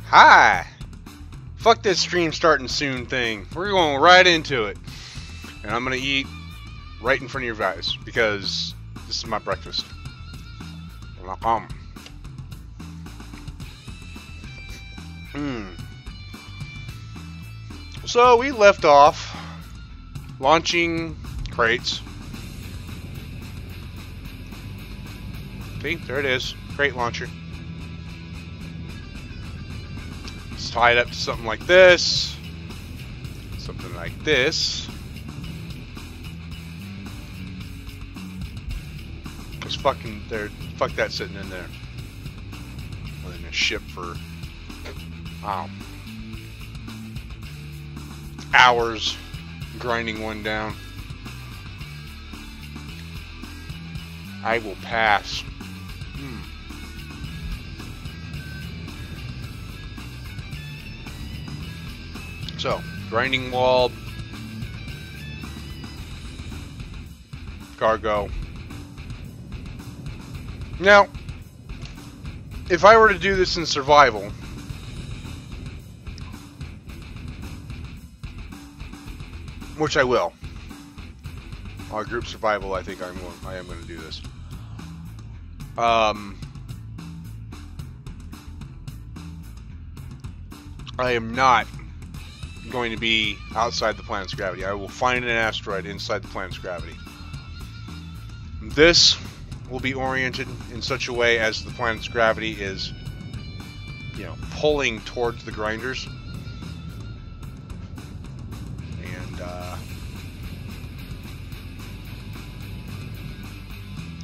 Hi! Fuck this stream starting soon thing. We're going right into it. And I'm gonna eat right in front of your guys because this is my breakfast. So we left off launching crates. See, there it is. Crate launcher. It's tied up to something like this. Something like this. Cause fucking fuck that sitting in there. Well, in a ship for hours grinding one down. I will pass. So, grinding wall, cargo. Now, if I were to do this in survival, which I will, group survival, I think I am going to do this. I am not going to be outside the planet's gravity. I will find an asteroid inside the planet's gravity. This will be oriented in such a way as the planet's gravity is, you know, pulling towards the grinders. And,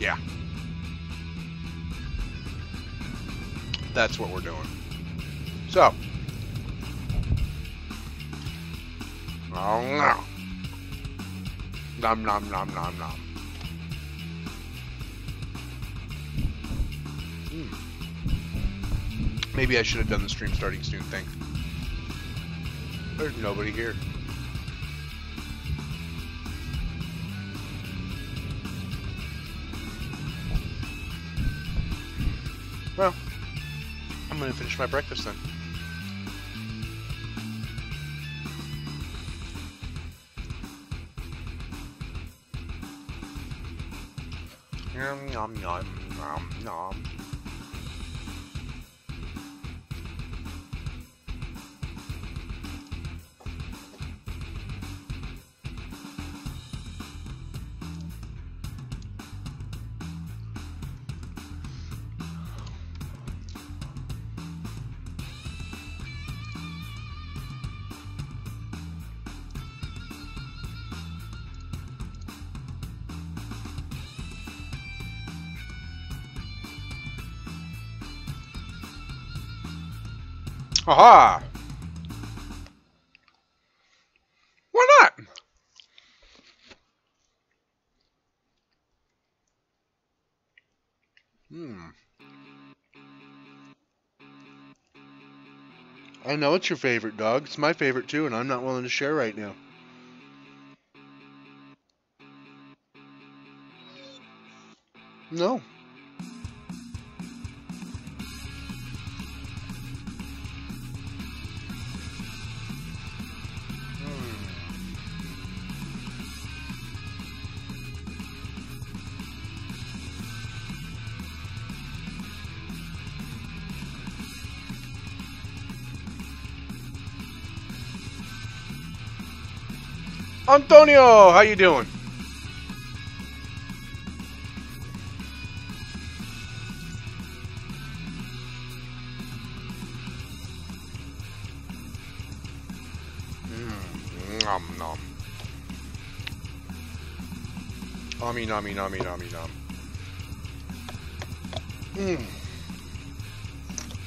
yeah. That's what we're doing. So. Oh no. Nom nom nom nom nom. Maybe I should have done the stream starting soon thing. There's nobody here. Well, I'm gonna finish my breakfast then. Nom nom nom nom nom. Aha! Why not? I know it's your favorite dog. It's my favorite too, and I'm not willing to share right now. No. Antonio, how you doing? Nom nom. Nommy nommy nommy nommy nom.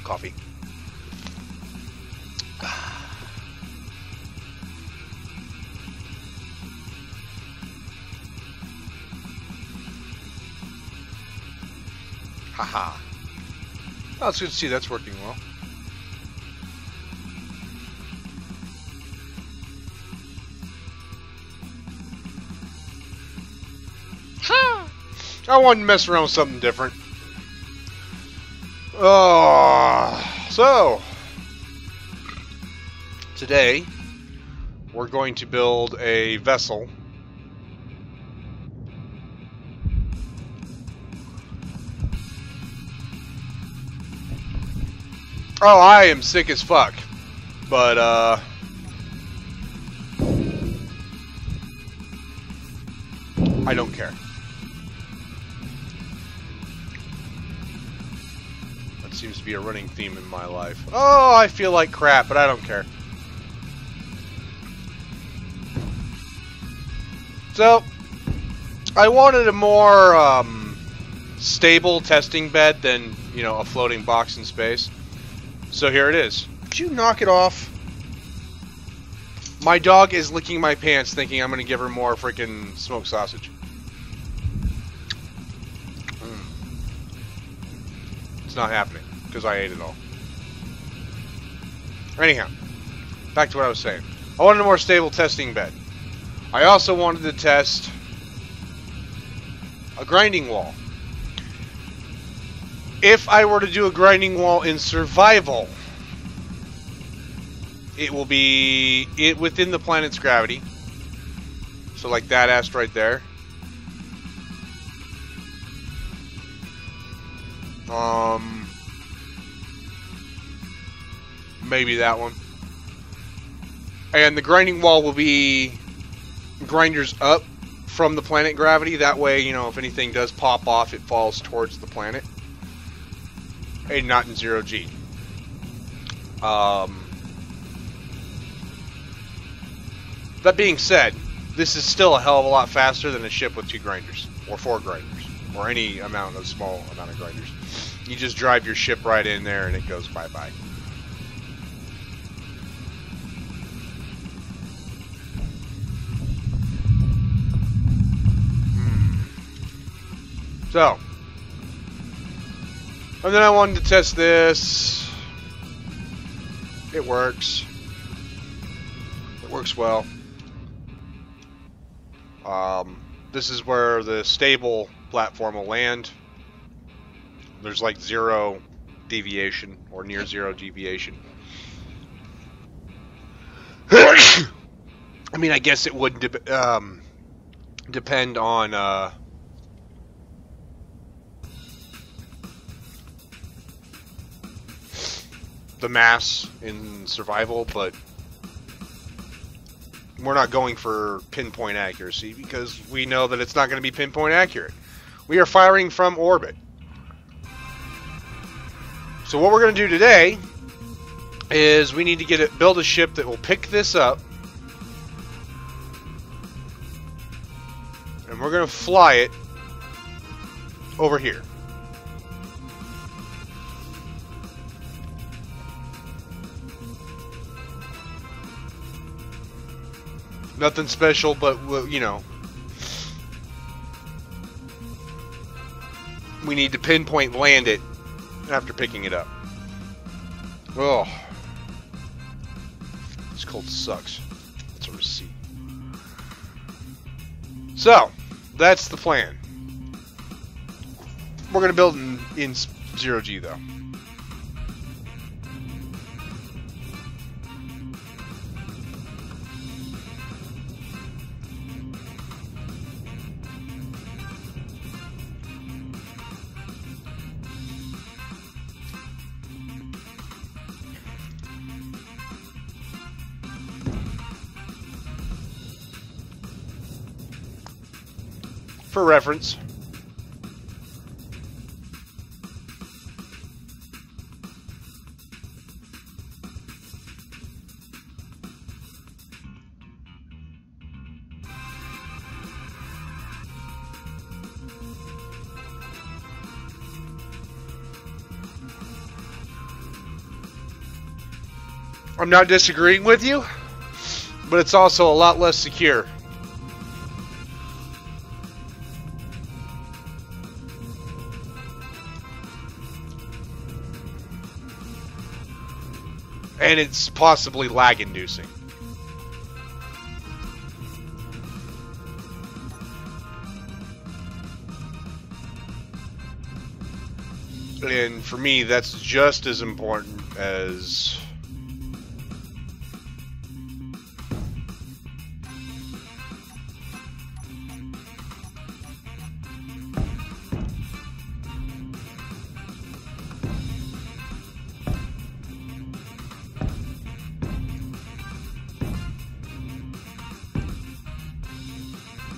Coffee. Haha. Oh, it's good to see that's working well. I wanted to mess around with something different. So, Today, we're going to build a vessel. Oh, I am sick as fuck. But, I don't care. That seems to be a running theme in my life. Oh, I feel like crap, but I don't care. So, I wanted a more, stable testing bed than, you know, a floating box in space. So here it is. Would you knock it off? My dog is licking my pants thinking I'm going to give her more freaking smoked sausage. It's not happening because I ate it all. Anyhow, back to what I was saying. I wanted a more stable testing bed. I also wanted to test a grinding wall. If I were to do a grinding wall in survival, it will be within the planet's gravity. So like that asteroid there. Maybe that one. And the grinding wall will be grinders up from the planet gravity. That way, you know, if anything does pop off, it falls towards the planet. And not in 0G. That being said, this is still a hell of a lot faster than a ship with 2 grinders. Or 4 grinders. Or any amount of small amount of grinders. You just drive your ship right in there and it goes bye-bye. So, and then I wanted to test this. It works. It works well. This is where the stable platform will land. There's like 0 deviation, or near 0 deviation. I mean, I guess it would depend on the mass in survival, but we're not going for pinpoint accuracy because we know that it's not going to be pinpoint accurate. We are firing from orbit. So what we're going to do today is we need to build a ship that will pick this up, and we're going to fly it over here. Nothing special, but, you know, we need to pinpoint land it after picking it up. Oh, this cold sucks. That's a receipt. So, that's the plan. We're going to build in 0G, though. For reference, I'm not disagreeing with you, but it's also a lot less secure. And it's possibly lag-inducing. And for me, that's just as important as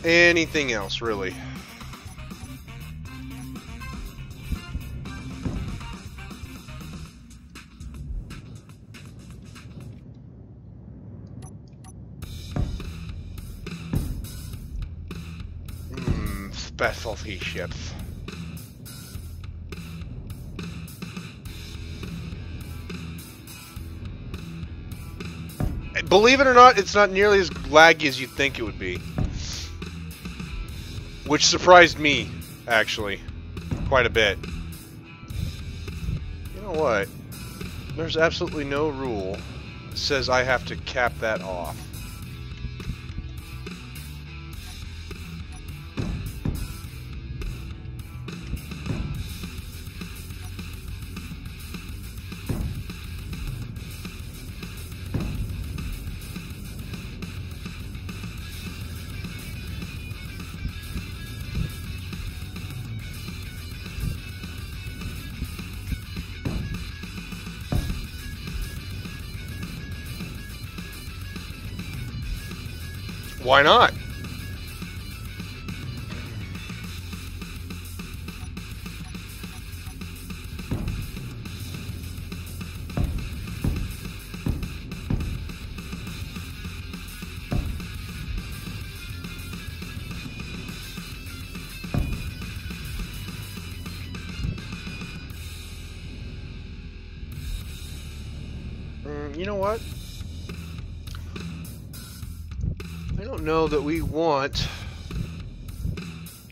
anything else, really. Specialty ships. Believe it or not, it's not nearly as laggy as you'd think it would be. Which surprised me, actually, quite a bit. You know what? There's absolutely no rule that says I have to cap that off. Why not? You know what? I don't know that we want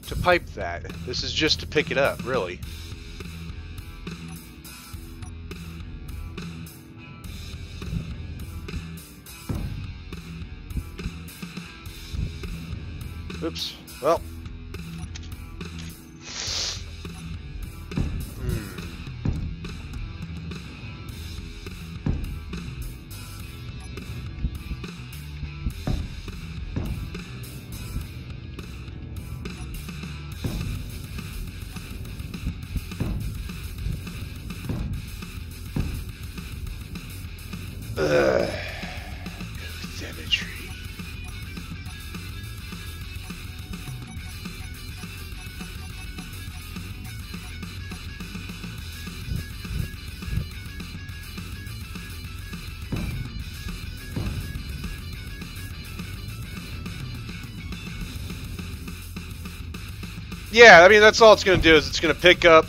to pipe that. This is just to pick it up, really. Oops. Well. Cemetery. Yeah, I mean, that's all it's going to do is it's going to pick up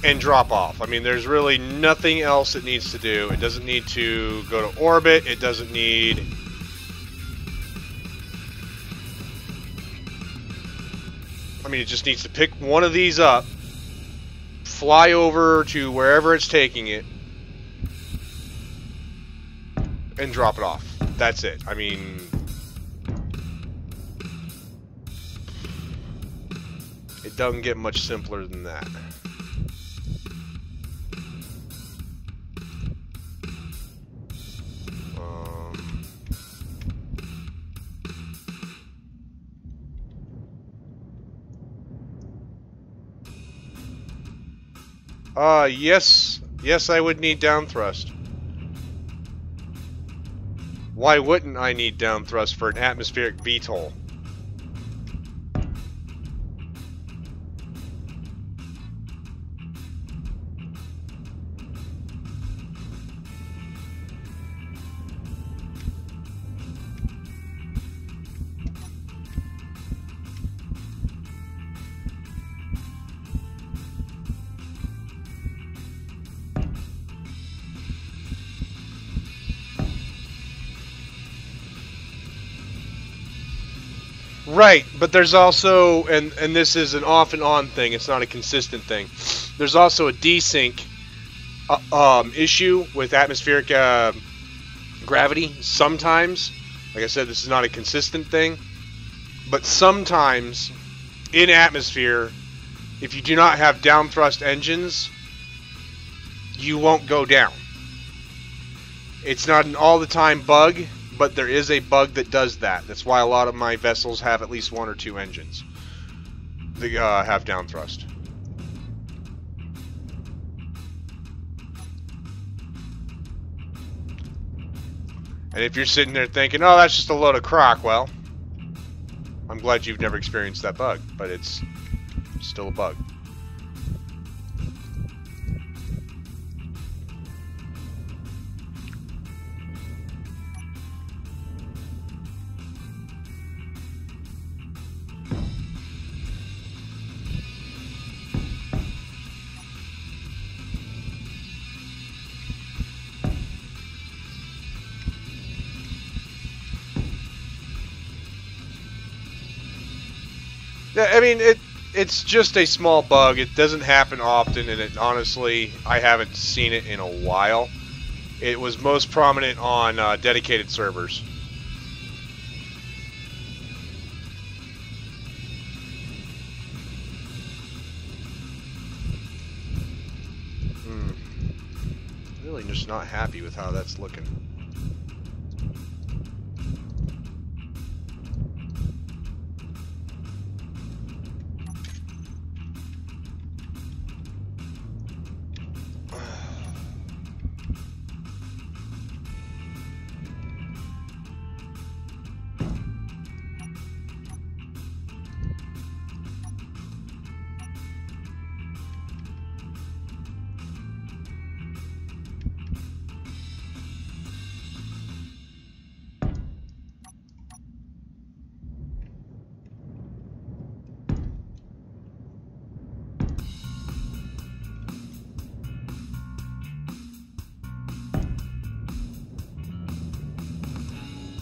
and drop off. I mean, there's really nothing else it needs to do. It doesn't need to go to orbit. It doesn't need... I mean, it just needs to pick one of these up, fly over to wherever it's taking it, and drop it off. That's it. I mean... it doesn't get much simpler than that. Yes, I would need down thrust. Why wouldn't I need down thrust for an atmospheric VTOL? Right, but there's also, and this is an off and on thing, it's not a consistent thing. There's also a desync issue with atmospheric gravity. Sometimes, like I said, this is not a consistent thing, but sometimes in atmosphere, if you do not have down thrust engines, you won't go down. It's not an all the time bug, but there is a bug that does that. That's why a lot of my vessels have at least one or two engines that have down thrust. And if you're sitting there thinking, oh, that's just a load of crock, well, I'm glad you've never experienced that bug, but it's still a bug. Yeah, I mean, it's just a small bug. It doesn't happen often, and it honestly, I haven't seen it in a while. It was most prominent on dedicated servers. Really just not happy with how that's looking.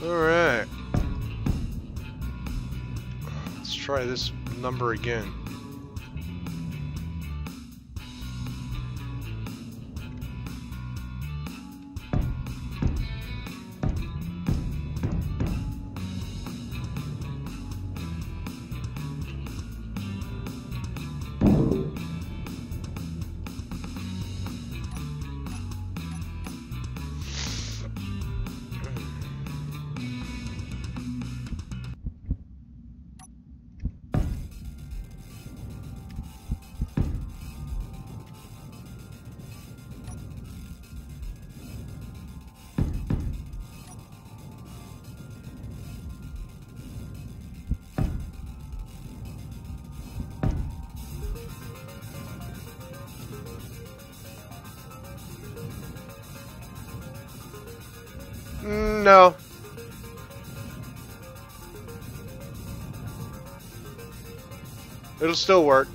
Alright. Let's try this number again. No. It'll still work.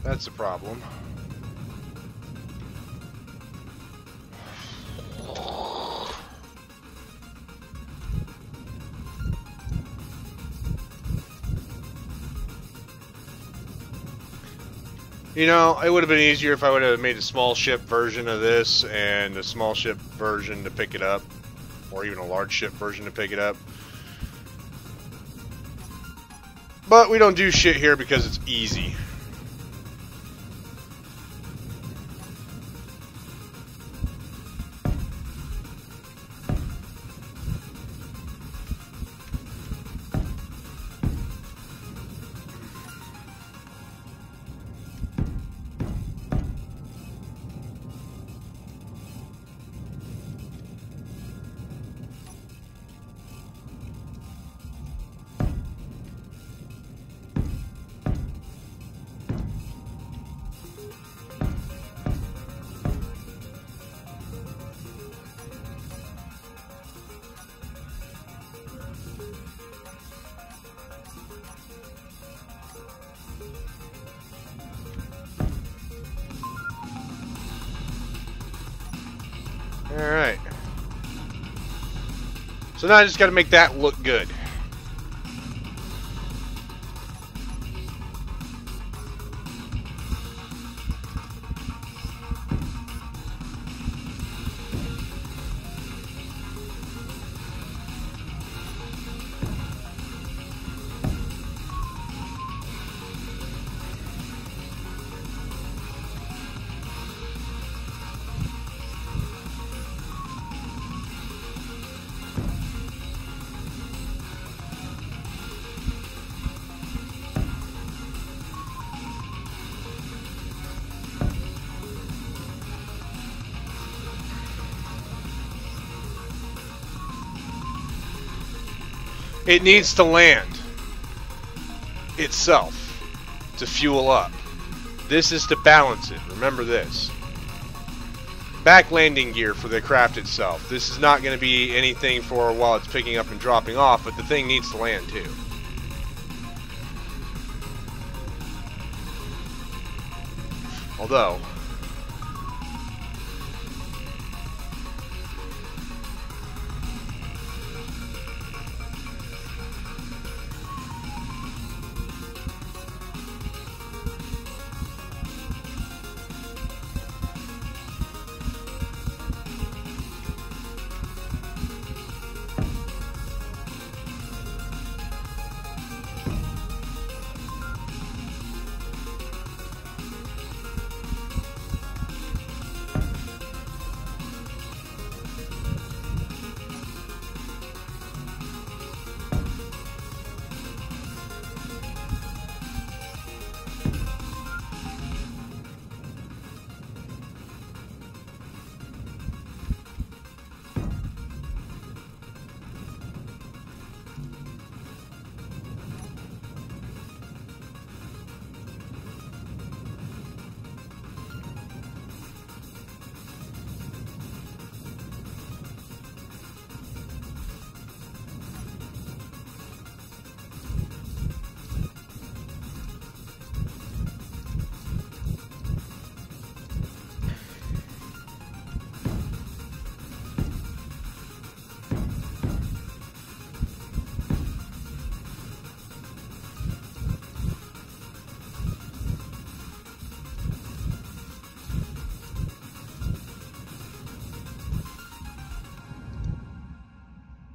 That's a problem. You know, it would have been easier if I would have made a small ship version of this and a small ship version to pick it up, or even a large ship version to pick it up. But we don't do shit here because it's easy. Alright. So now I just got to make that look good. It needs to land itself to fuel up. This is to balance it. Remember this. Back landing gear for the craft itself. This is not going to be anything for while it's picking up and dropping off, but the thing needs to land too. Although,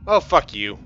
oh, fuck you.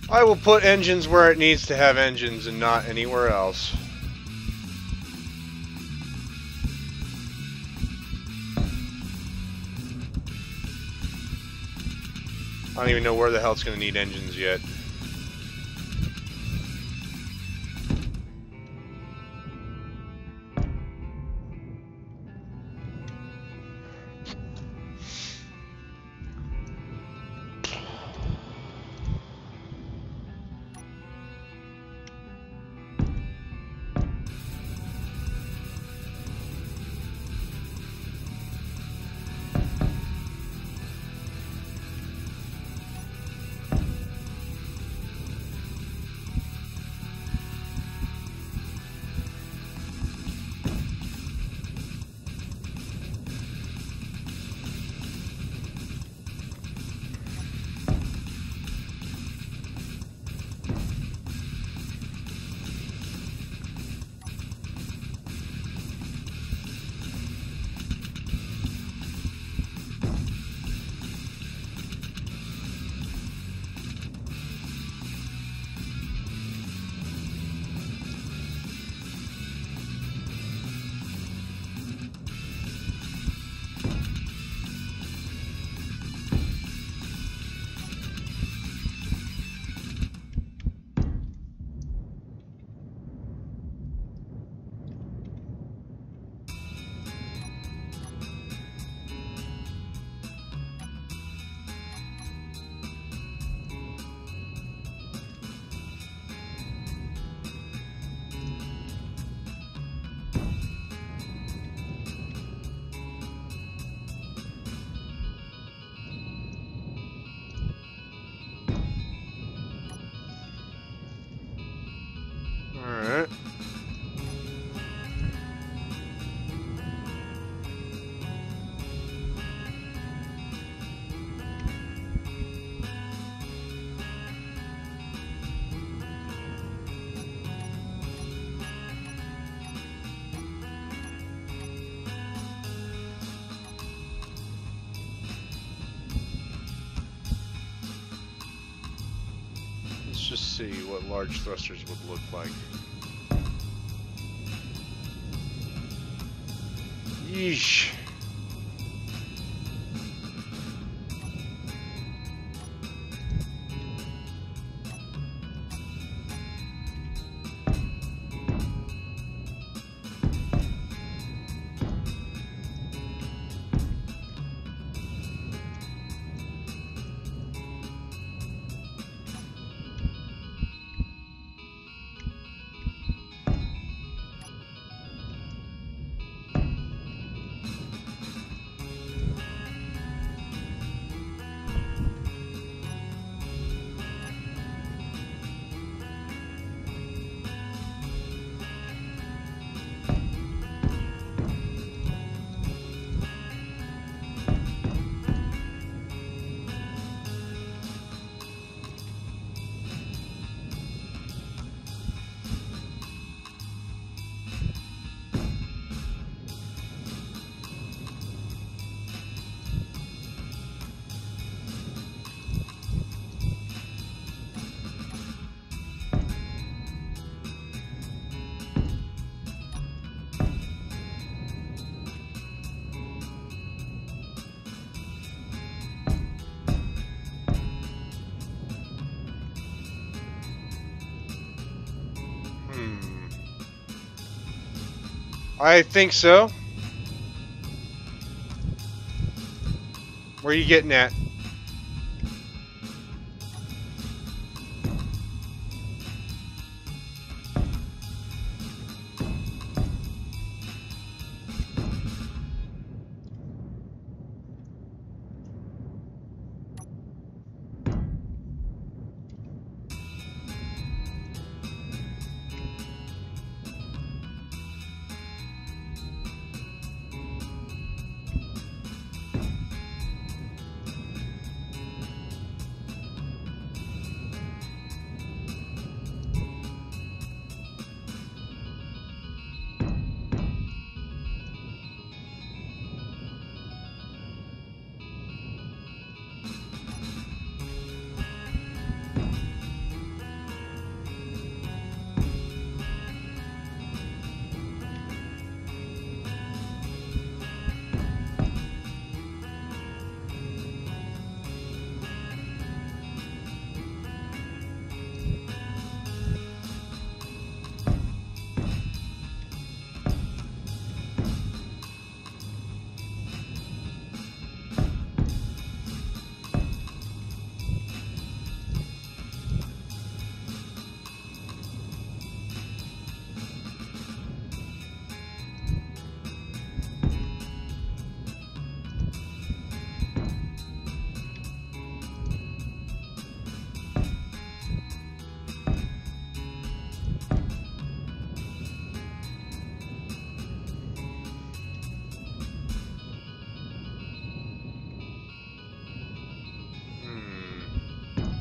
I will put engines where it needs to have engines and not anywhere else. I don't even know where the hell it's going to need engines yet. Alright. Let's just see what large thrusters would look like. Yeesh. I think so. Where are you getting at?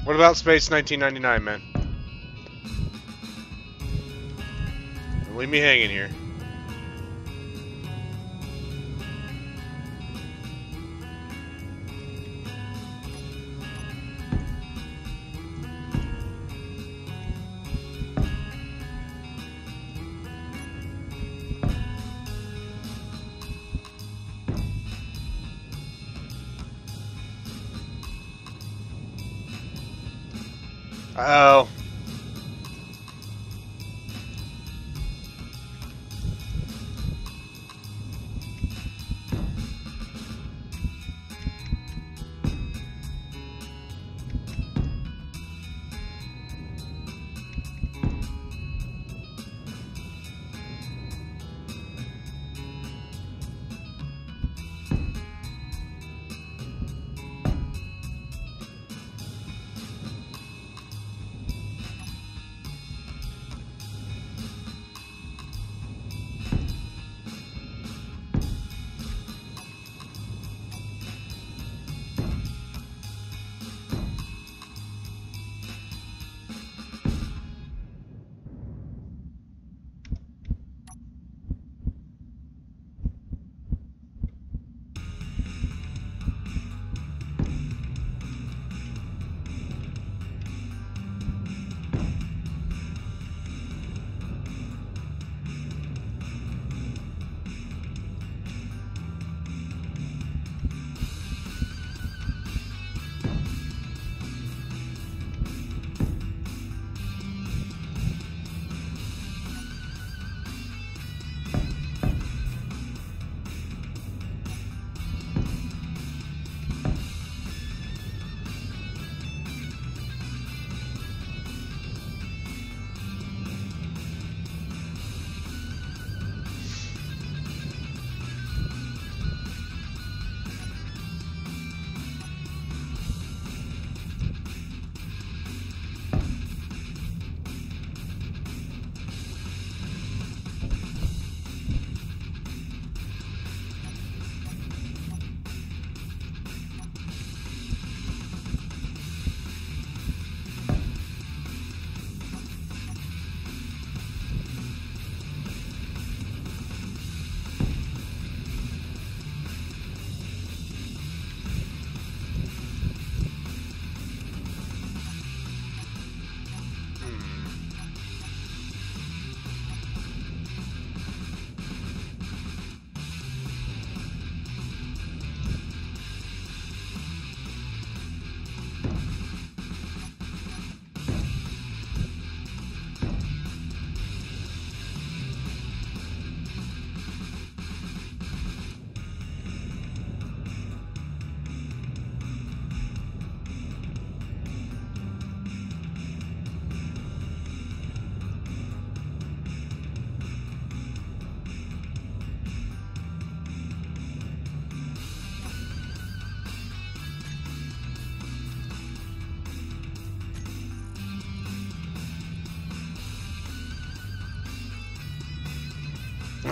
What about Space 1999, man? Don't leave me hanging here. Oh.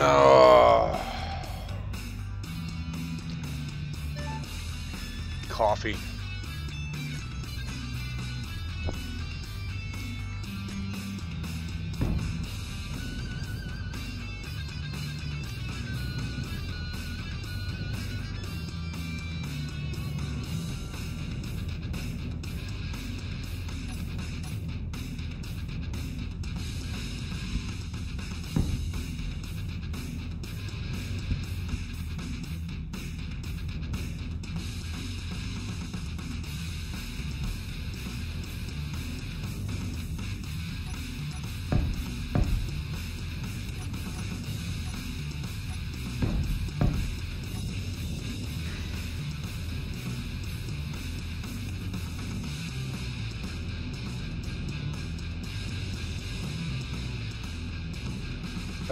Oh. Coffee.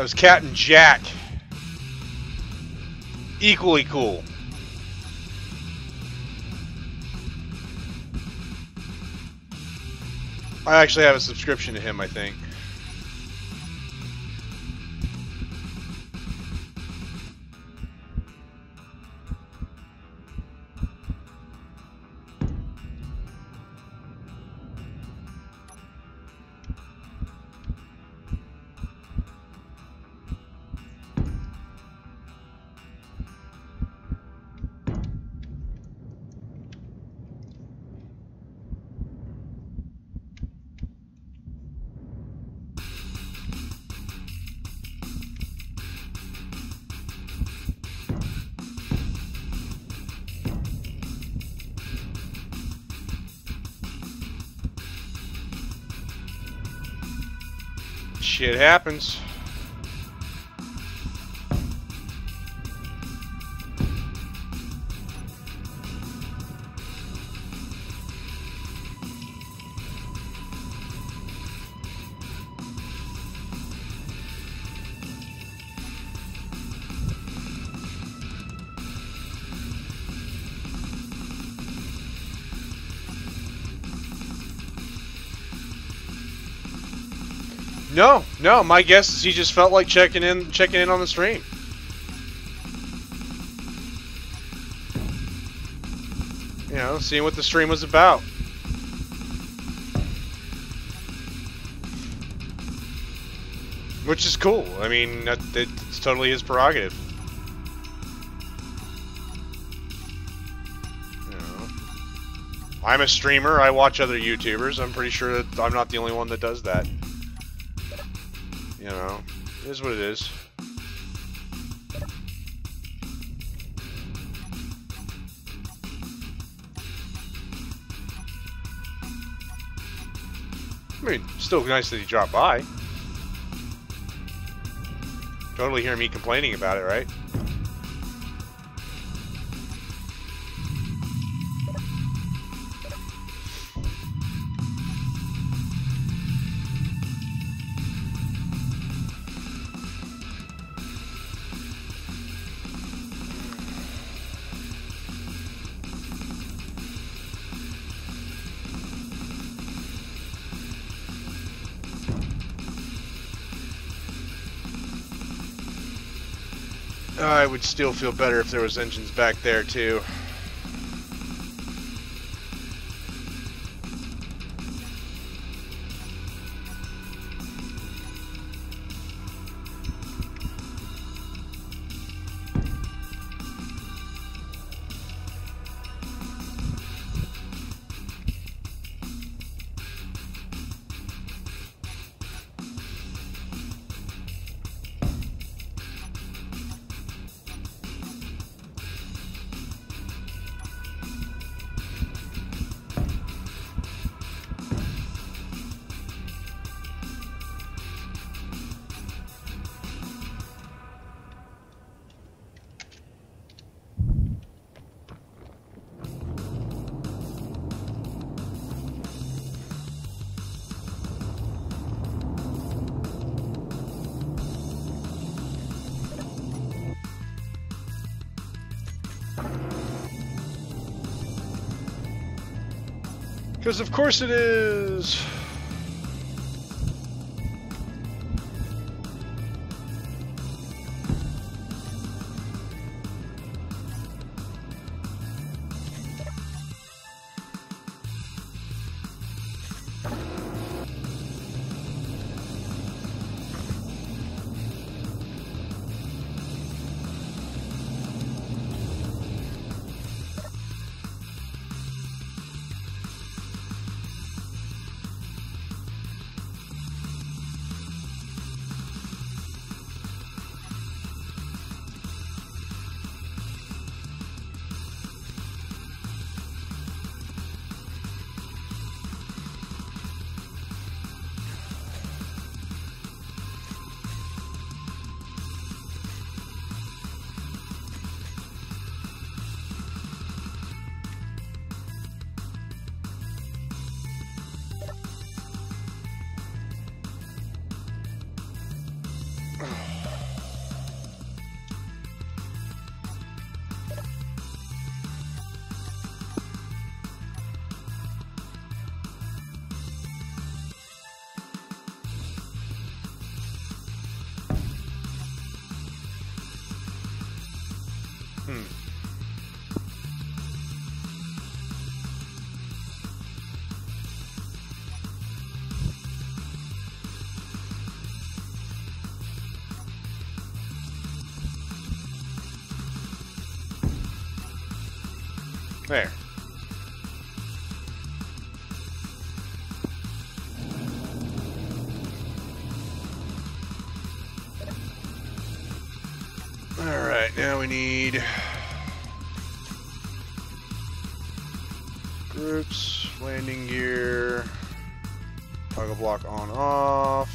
That was Captain Jack. Equally cool. I actually have a subscription to him, I think. Shit happens. No, my guess is he just felt like checking in on the stream. You know, seeing what the stream was about. Which is cool. I mean, it's totally his prerogative. You know, I'm a streamer, I watch other YouTubers, I'm pretty sure that I'm not the only one that does that. You know, it is what it is. I mean, still nice that he dropped by. Totally hear me complaining about it, right? I would still feel better if there was engines back there too. Because of course it is. There. Alright, now we need groups, landing gear, toggle block on off.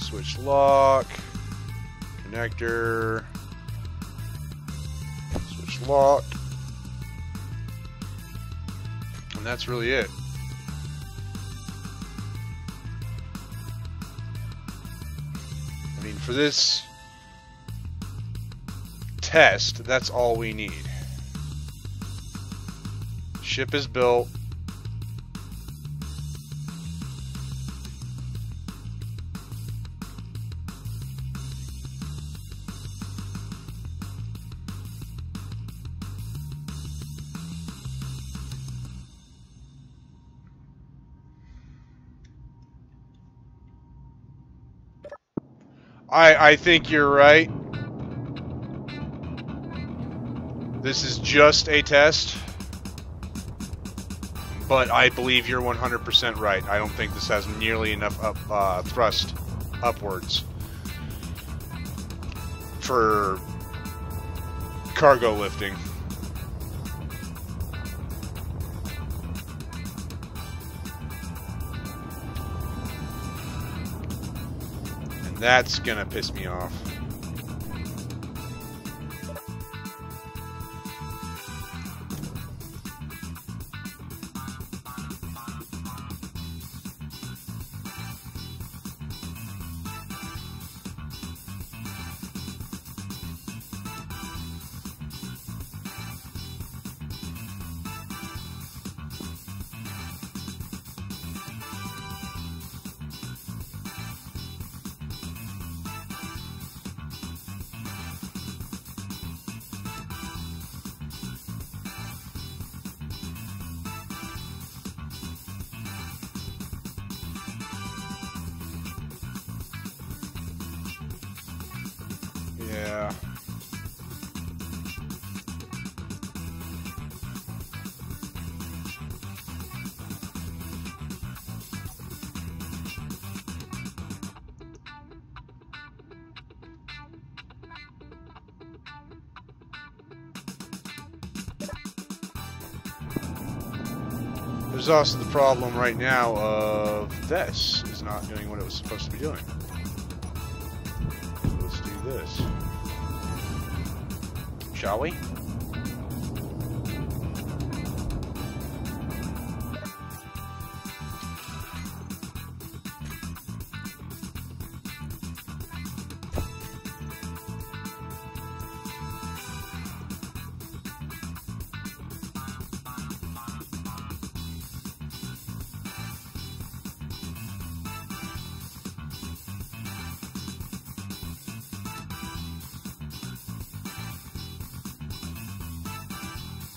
Switch lock. Connector. Switch lock. And that's really it. I mean, for this test, that's all we need. Ship is built. I think you're right. This is just a test, but I believe you're 100% right. I don't think this has nearly enough thrust upwards for cargo lifting. And that's gonna piss me off. Yeah. There's also the problem right now of this is not doing what it was supposed to be doing. Let's do this. Shall we?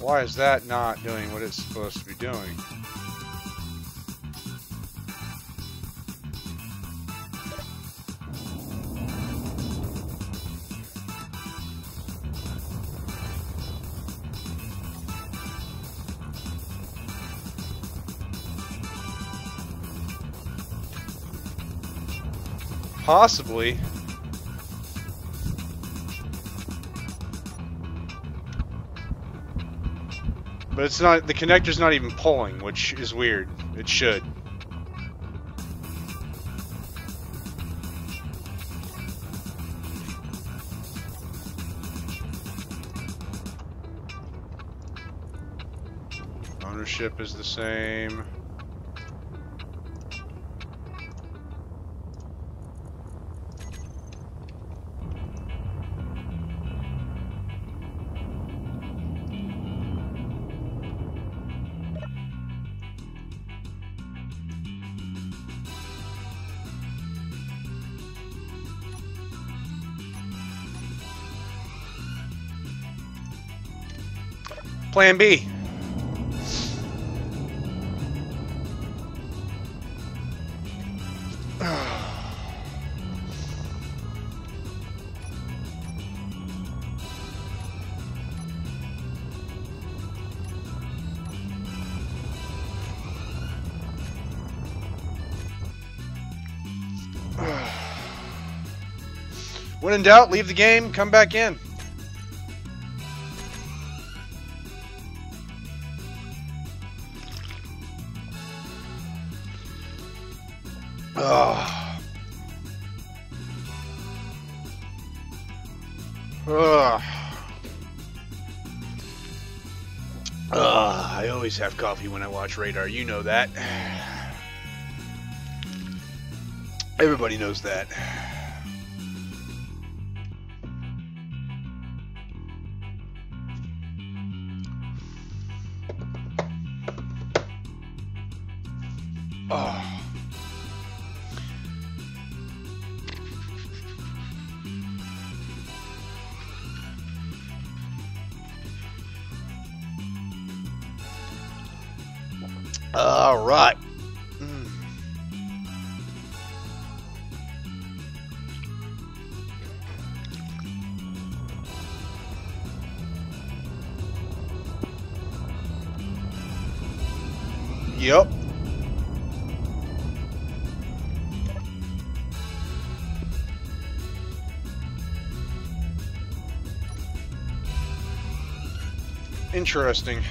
Why is that not doing what it's supposed to be doing? Possibly. But it's not, the connector's not even pulling, which is weird. It should. Ownership is the same. Plan B. When in doubt, leave the game, come back in. Ugh. I always have coffee when I watch Radar. You know that. Everybody knows that. Oh. All right. Yep. Interesting.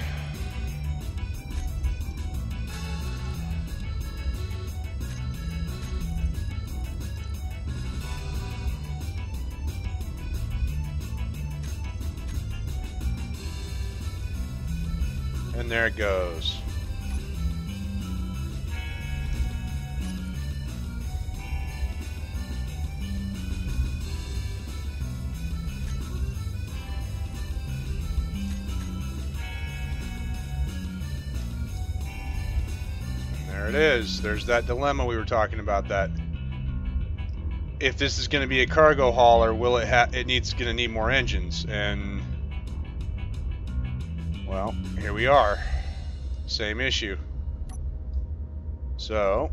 And there it goes. There it is. There's that dilemma we were talking about. That if this is going to be a cargo hauler, will it gonna need more engines? And well, here we are. Same issue. So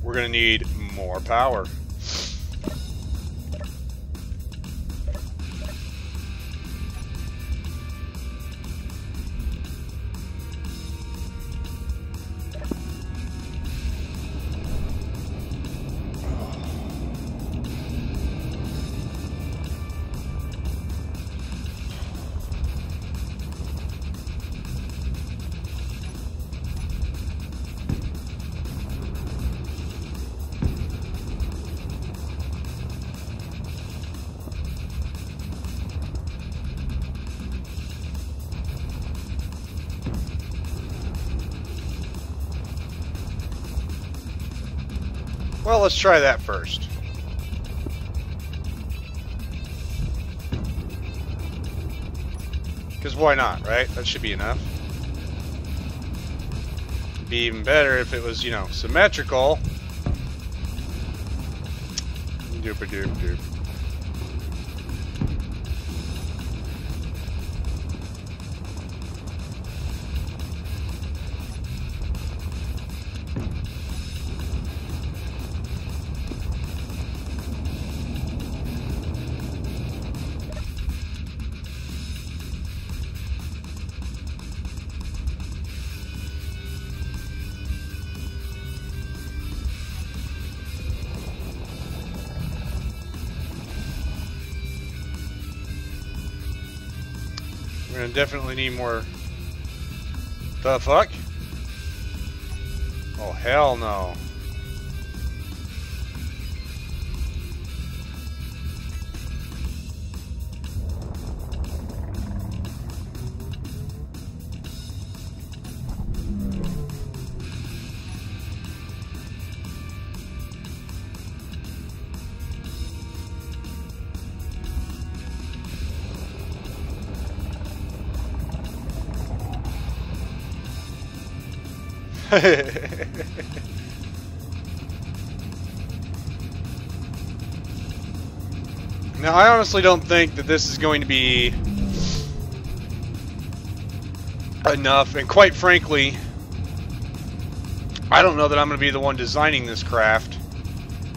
we're gonna need more power. Well, let's try that first. Because why not, right? That should be enough. It'd be even better if it was, you know, symmetrical. Doop-a-doop-doop. We're gonna definitely need more. The fuck? Oh, hell no. Now, I honestly don't think that this is going to be enough, and quite frankly, I don't know that I'm going to be the one designing this craft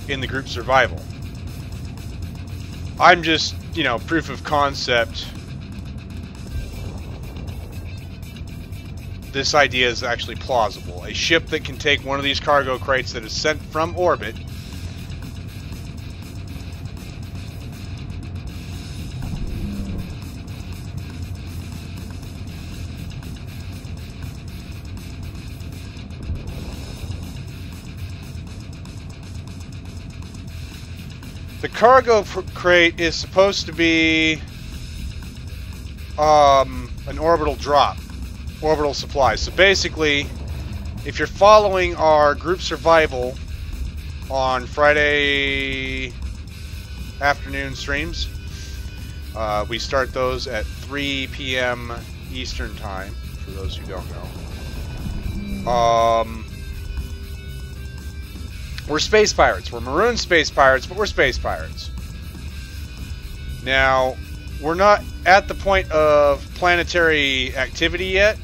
in the group survival. I'm just, you know, proof of concept. This idea is actually plausible. A ship that can take one of these cargo crates that is sent from orbit The cargo crate is supposed to be an orbital drop, orbital supply. So basically, if you're following our group survival on Friday afternoon streams, we start those at 3 p.m. Eastern Time, for those who don't know. We're space pirates. We're maroon space pirates, but we're space pirates. Now, we're not at the point of planetary activity yet.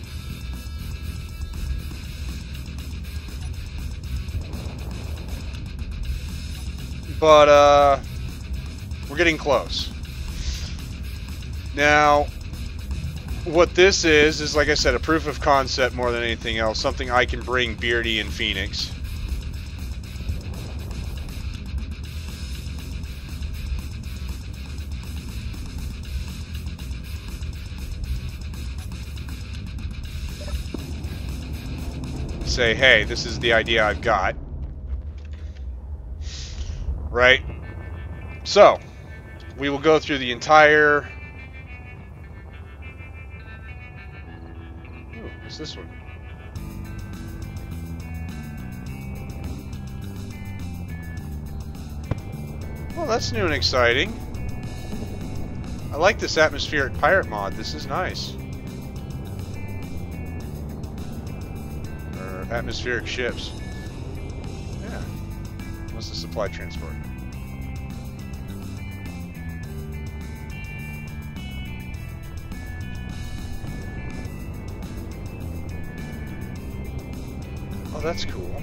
But, we're getting close. Now, what this is like I said, a proof of concept more than anything else. Something I can bring Beardy and Phoenix. Say, hey, this is the idea I've got. Right? So, we will go through the entire... Ooh, what's this one? Well, that's new and exciting. I like this atmospheric pirate mod. This is nice. Atmospheric ships. Yeah. What's the supply transport? Oh, that's cool.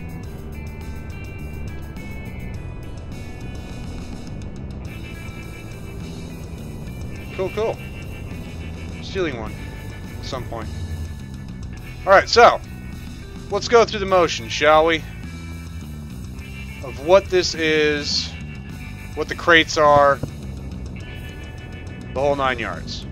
Cool, cool. Stealing one at some point. Alright, so let's go through the motion, shall we? Of what this is, what the crates are, the whole 9 yards.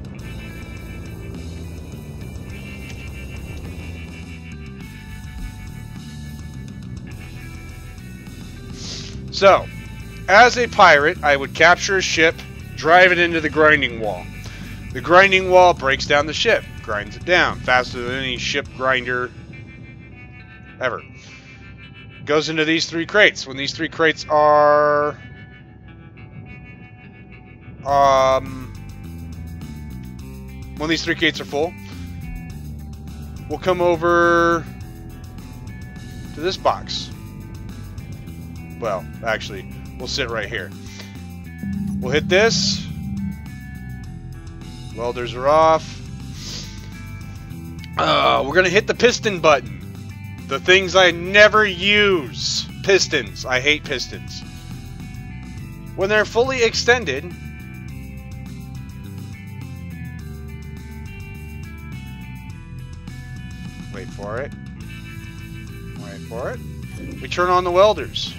So, as a pirate, I would capture a ship, drive it into the grinding wall. The grinding wall breaks down the ship, grinds it down faster than any ship grinder ever. Goes into these 3 crates. When these 3 crates are when these 3 crates are full, we'll come over to this box. Well, actually, we'll sit right here. We'll hit this. Welders are off. We're gonna hit the piston button. The things I never use. Pistons. I hate pistons. When they're fully extended, wait for it. Wait for it. We turn on the welders.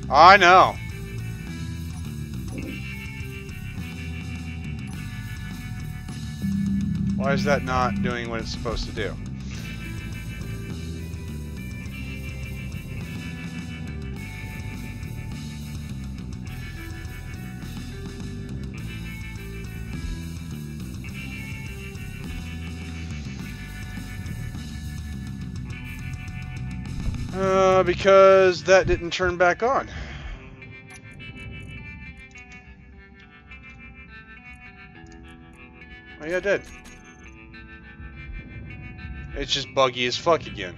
I know. Why is that not doing what it's supposed to do? Because that didn't turn back on. Oh yeah, it did. It's just buggy as fuck again.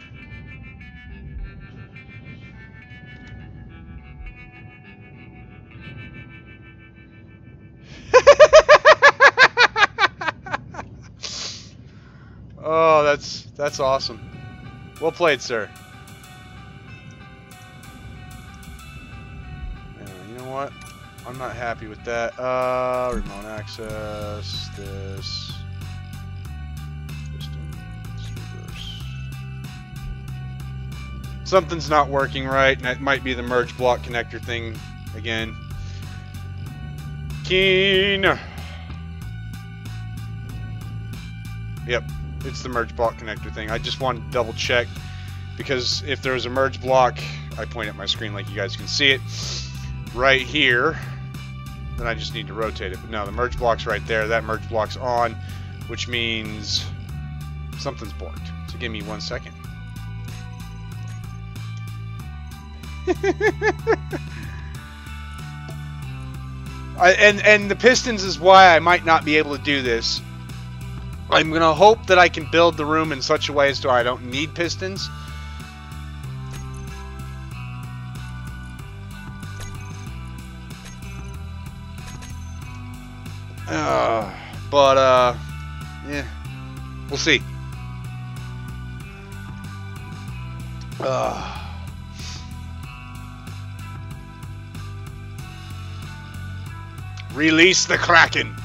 Oh, that's awesome. Well played, sir. You know what? I'm not happy with that. Remote access, this. Something's not working right, and that might be the merge block connector thing again. Keen. Yep, it's the merge block connector thing. I just wanted to double check Because if there was a merge block, I point at my screen like you guys can see it, right here, then I just need to rotate it. But no, the merge block's right there. That merge block's on, which means something's borked. So give me 1 second. And the pistons is why I might not be able to do this. I'm going to hope that I can build the room in such a way as to I don't need pistons. Yeah, we'll see. Release the Kraken.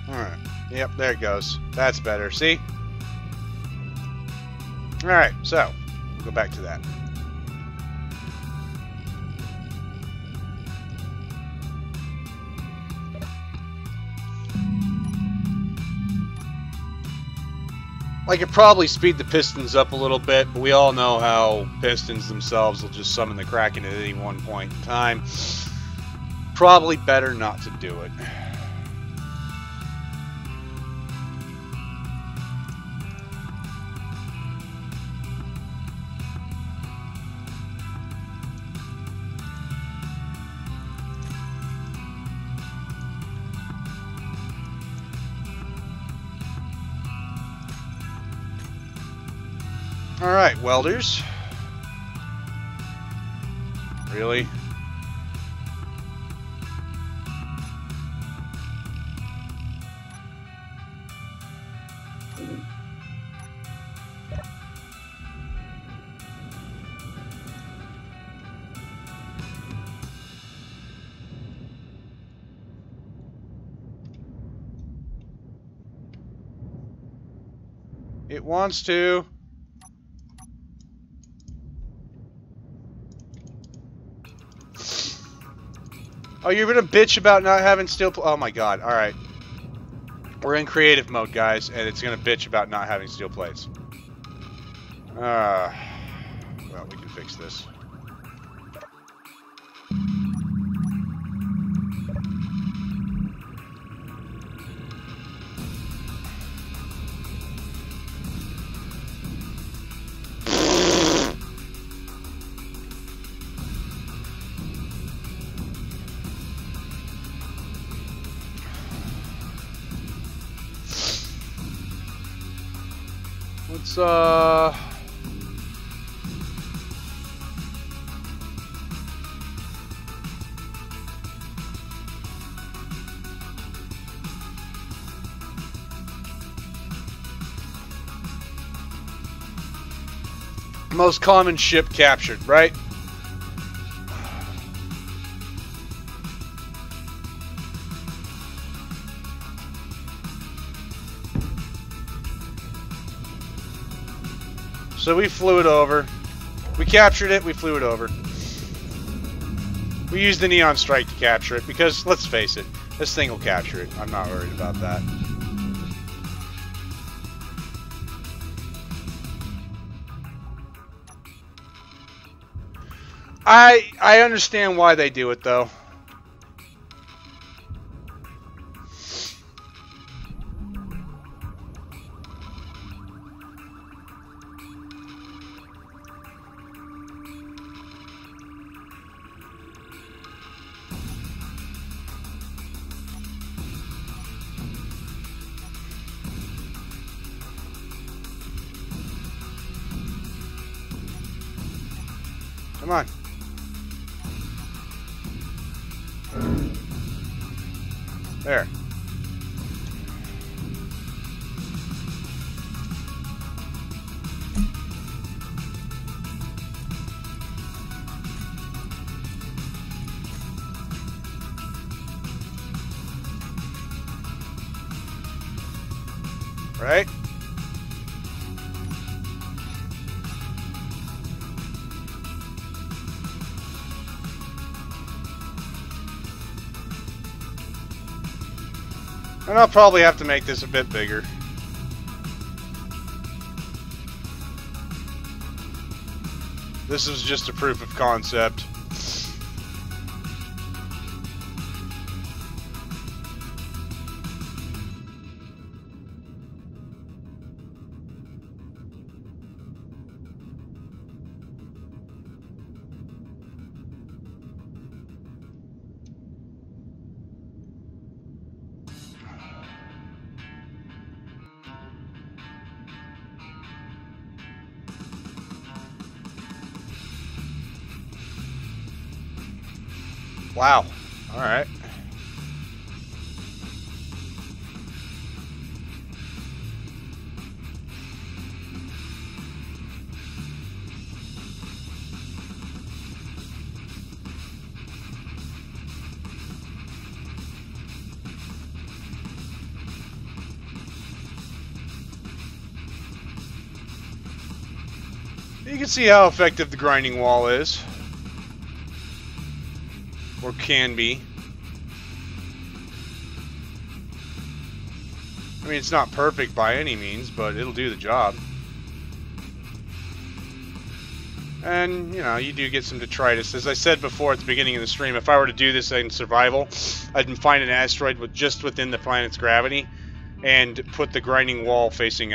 Alright. Yep, there it goes. That's better. See? Alright, so, we'll go back to that. I could probably speed the pistons up a little bit, but we all know how pistons themselves will just summon the Kraken at any one point in time. Probably better not to do it. Alright, welders. Really? It wants to. Oh, you're gonna bitch about not having steel oh my god, alright. We're in creative mode, guys, and it's gonna bitch about not having steel plates. Well, we can fix this. Let's, most common ship captured, right? So we flew it over. We captured it, we flew it over. We used the Neon Strike to capture it because, let's face it, this thing will capture it. I'm not worried about that. I understand why they do it, though. Come on. There. Right? And I'll probably have to make this a bit bigger. This is just a proof of concept. Wow. All right. You can see how effective the grinding wall is. Or can be. I mean, it's not perfect by any means, but it'll do the job. And, you know, you do get some detritus. As I said before at the beginning of the stream, if I were to do this in survival, I'd find an asteroid with just within the planet's gravity and put the grinding wall facing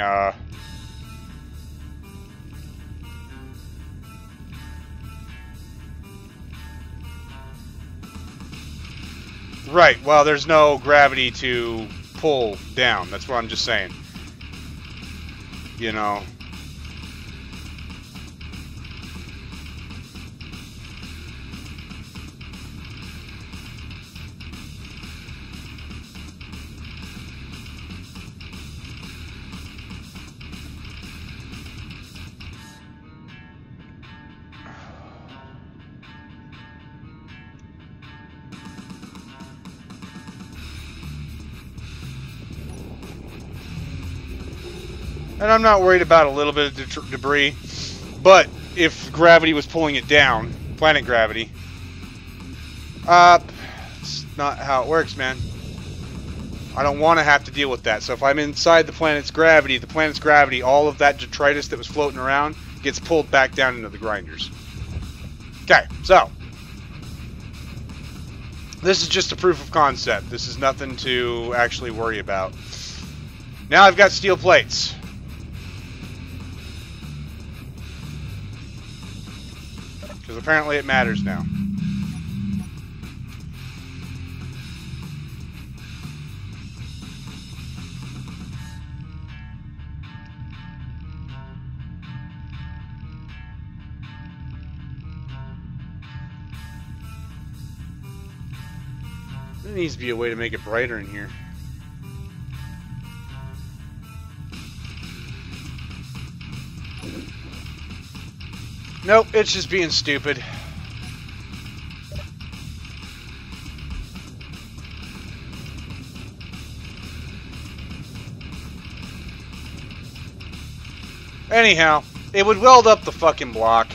right, well, there's no gravity to pull down. That's what I'm just saying. You know. And I'm not worried about a little bit of debris, but if gravity was pulling it down, planet gravity, it's not how it works, man. I don't want to have to deal with that. So if I'm inside the planet's gravity, all of that detritus that was floating around gets pulled back down into the grinders. Okay, so this is just a proof of concept. This is nothing to actually worry about. Now I've got steel plates. Because apparently it matters now. There needs to be a way to make it brighter in here. Nope, it's just being stupid. Anyhow, it would weld up the fucking block.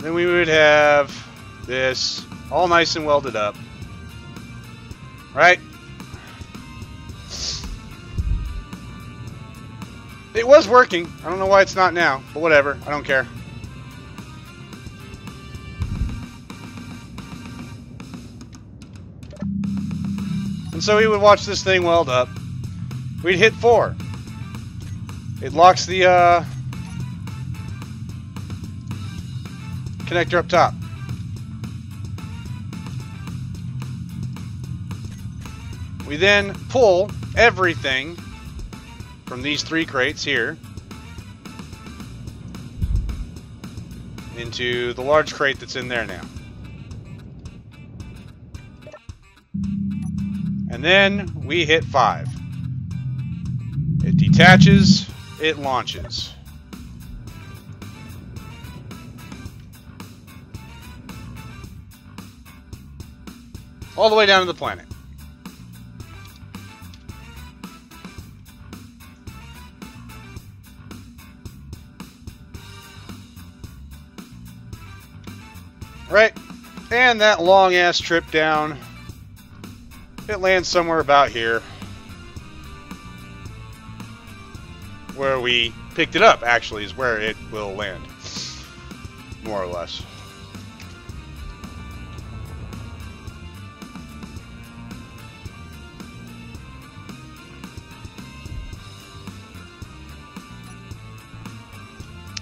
then we would have this all nice and welded up. Right? It was working. I don't know why it's not now, but whatever. I don't care. And so we would watch this thing weld up. We'd hit 4. It locks the connector up top. We then pull everything from these 3 crates here into the large crate that's in there now. And then we hit 5. It detaches, it launches. All the way down to the planet. Right? And that long ass trip down, it lands somewhere about here. Where we picked it up, actually, is where it will land. More or less.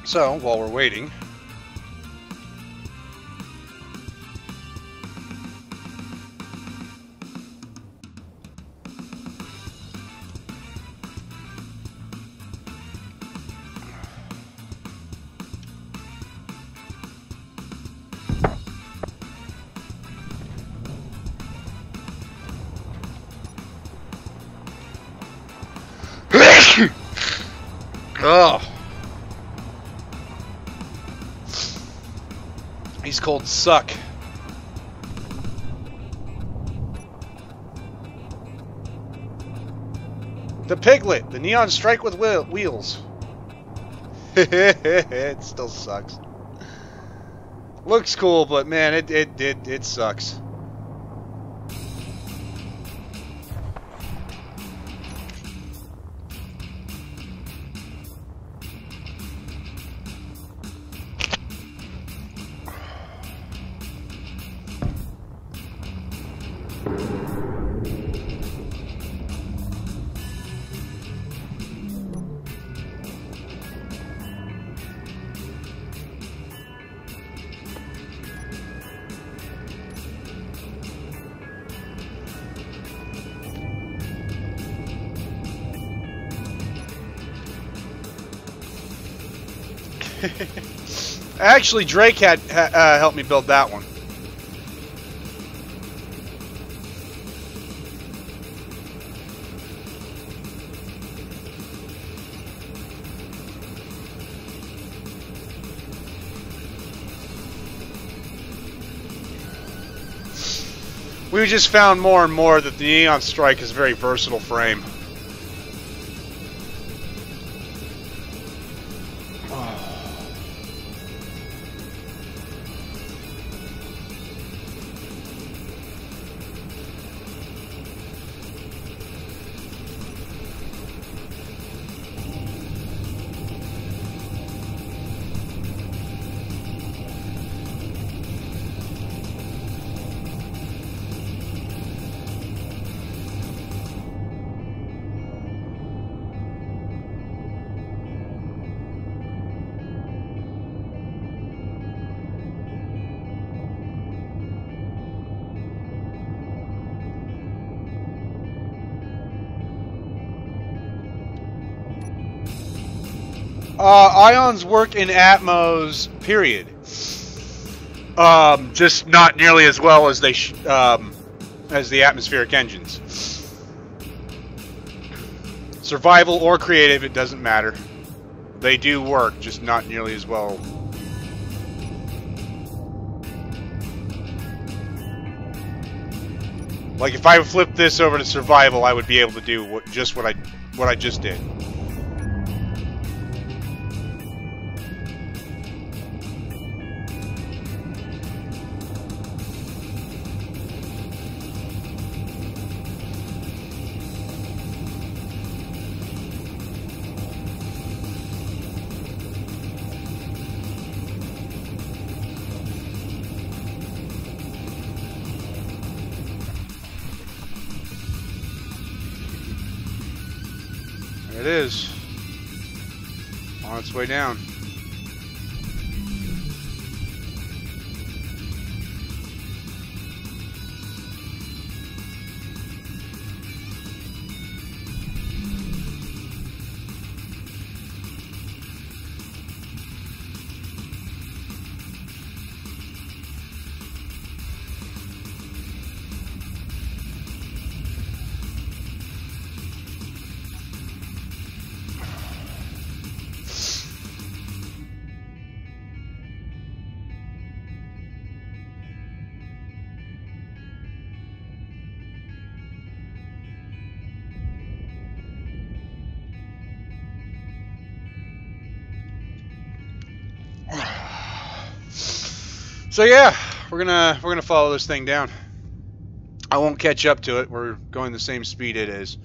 So, while we're waiting, oh, these colds suck. The piglet, the neon strike with wheels. It still sucks. Looks cool, but man, it sucks. Actually, Drake had helped me build that one. We just found more and more that the Neon Strike is a very versatile frame. Ions work in Atmos, period. Just not nearly as well as they as the atmospheric engines. Survival or creative, it doesn't matter. They do work, just not nearly as well. Like if I flipped this over to survival, I would be able to do what I just did. There it is. On its way down. So yeah, we're gonna follow this thing down. I won't catch up to it. We're going the same speed it is.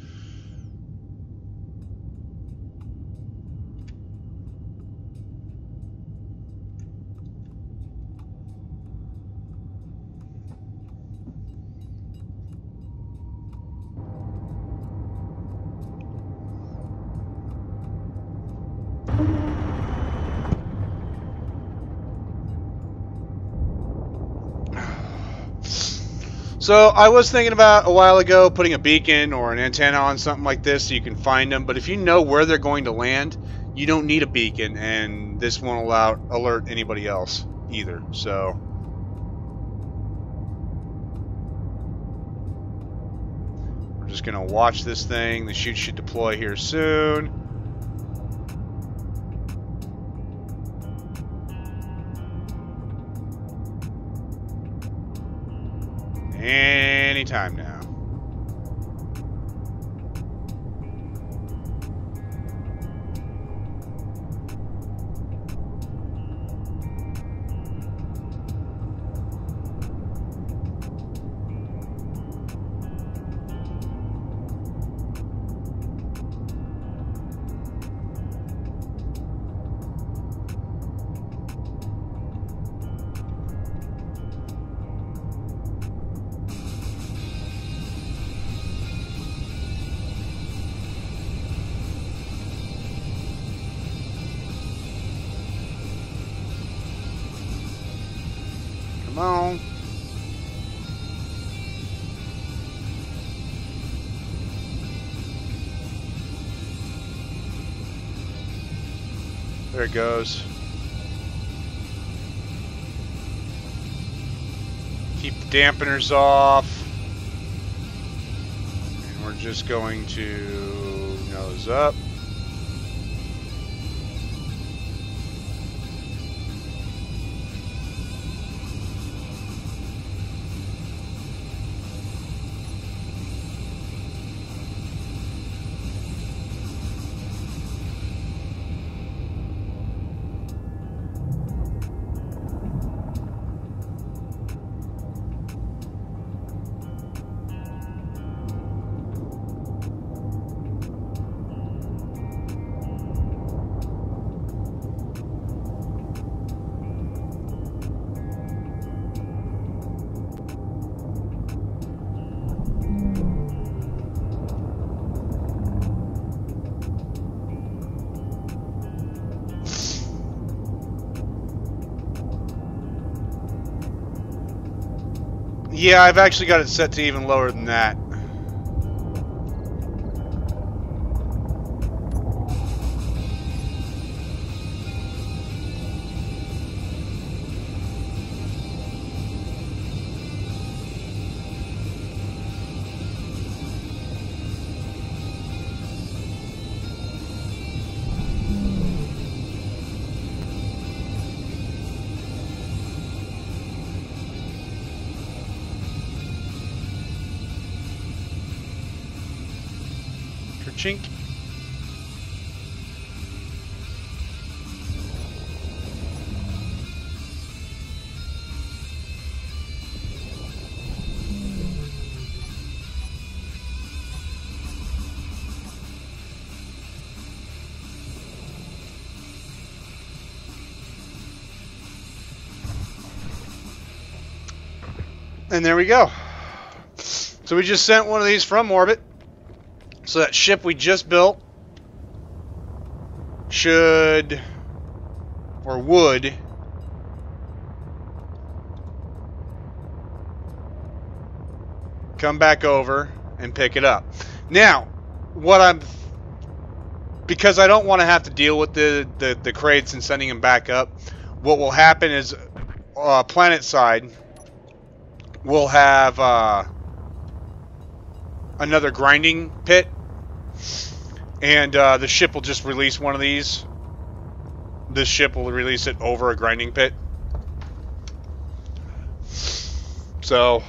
So I was thinking about a while ago putting a beacon or an antenna on something like this so you can find them, but if you know where they're going to land, you don't need a beacon, and this won't alert anybody else either. So we're just gonna watch this thing. The chute should deploy here soon. Anytime now. Come on. There it goes. Keep the dampeners off. And we're just going to nose up. Yeah, I've actually got it set to even lower than that. Chink. And there we go. So we just sent one of these from orbit. So that ship we just built should or would come back over and pick it up. Now, because I don't want to have to deal with the crates and sending them back up, what will happen is planet side will have another grinding pit, and the ship will just release one of these. This ship will release it over a grinding pit. So,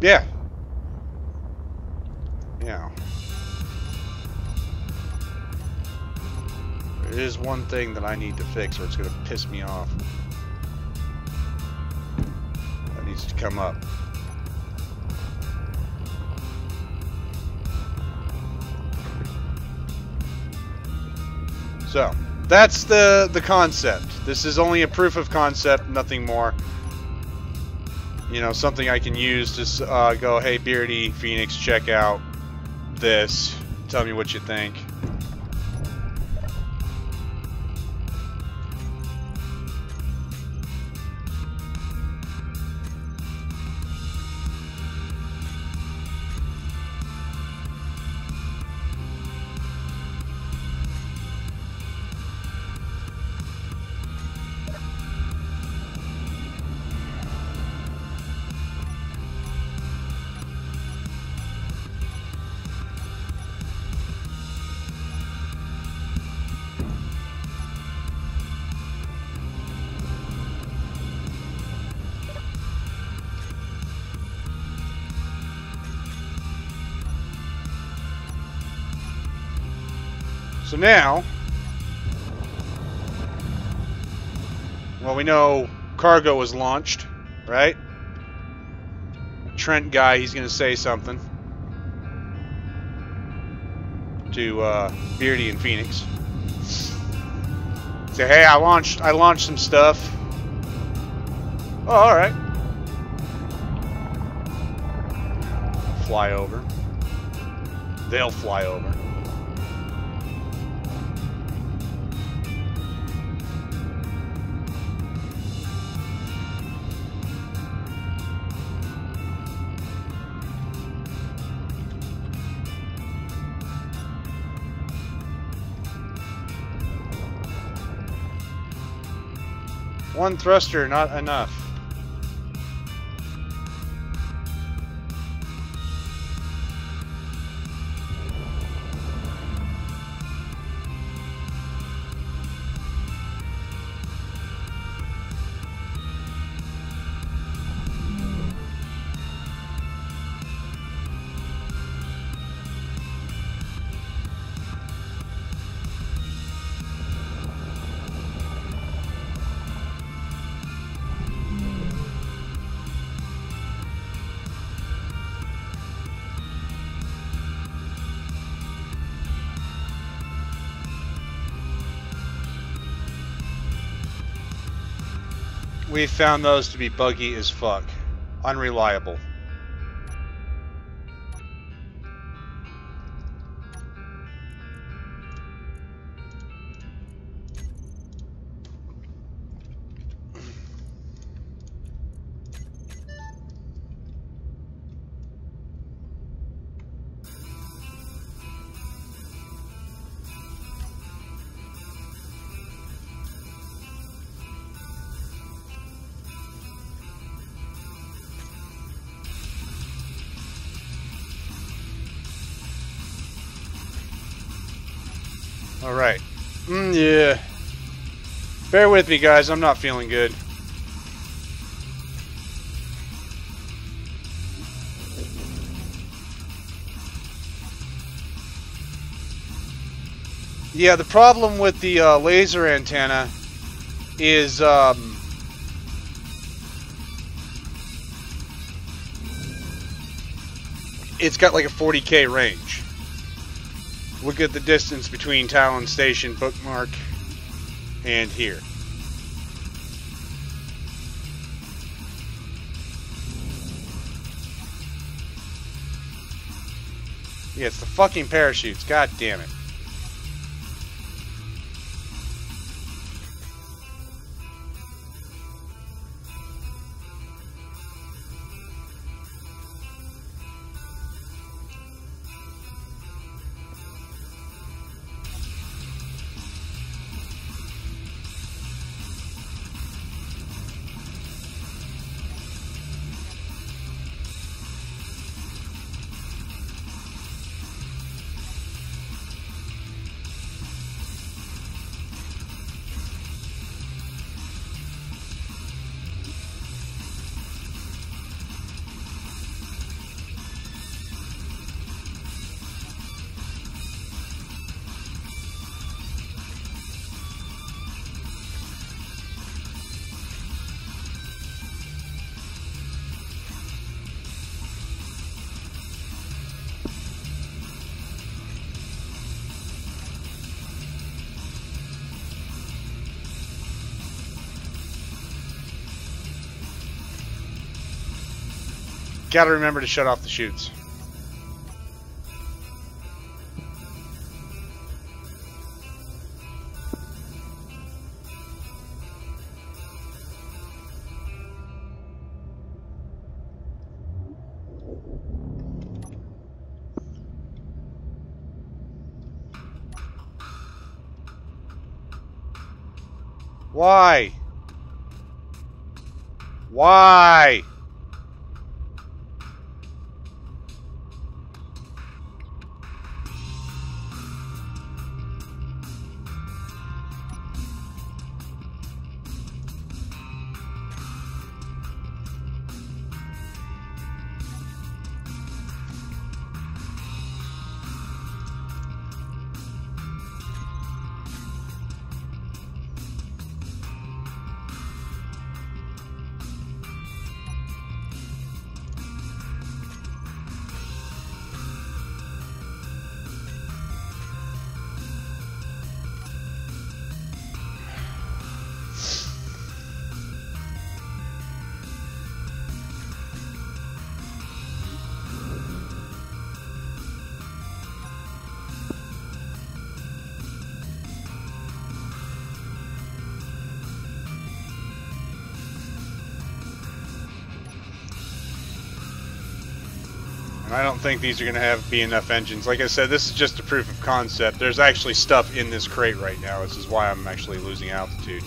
yeah. Yeah. There is one thing that I need to fix, or it's going to piss me off. That needs to come up. So, that's the concept. This is only a proof of concept, nothing more. You know, something I can use to go, hey, Beardy, Phoenix, check out this. Tell me what you think. So now, well, we know cargo was launched, right? Trent guy, he's going to say something to Beardy and Phoenix. Say, hey, I launched some stuff. Oh, all right. Fly over. They'll fly over. One thruster, not enough. We found those to be buggy as fuck. Unreliable. Alright. Yeah. Bear with me, guys. I'm not feeling good. Yeah, the problem with the laser antenna is it's got like a 40K range. Look at the distance between Talon Station bookmark and here. Yeah, it's the fucking parachutes. God damn it. Gotta remember to shut off the chutes. Why? Why? I don't think these are going to be enough engines. Like I said, this is just a proof of concept. There's actually stuff in this crate right now. This is why I'm actually losing altitude.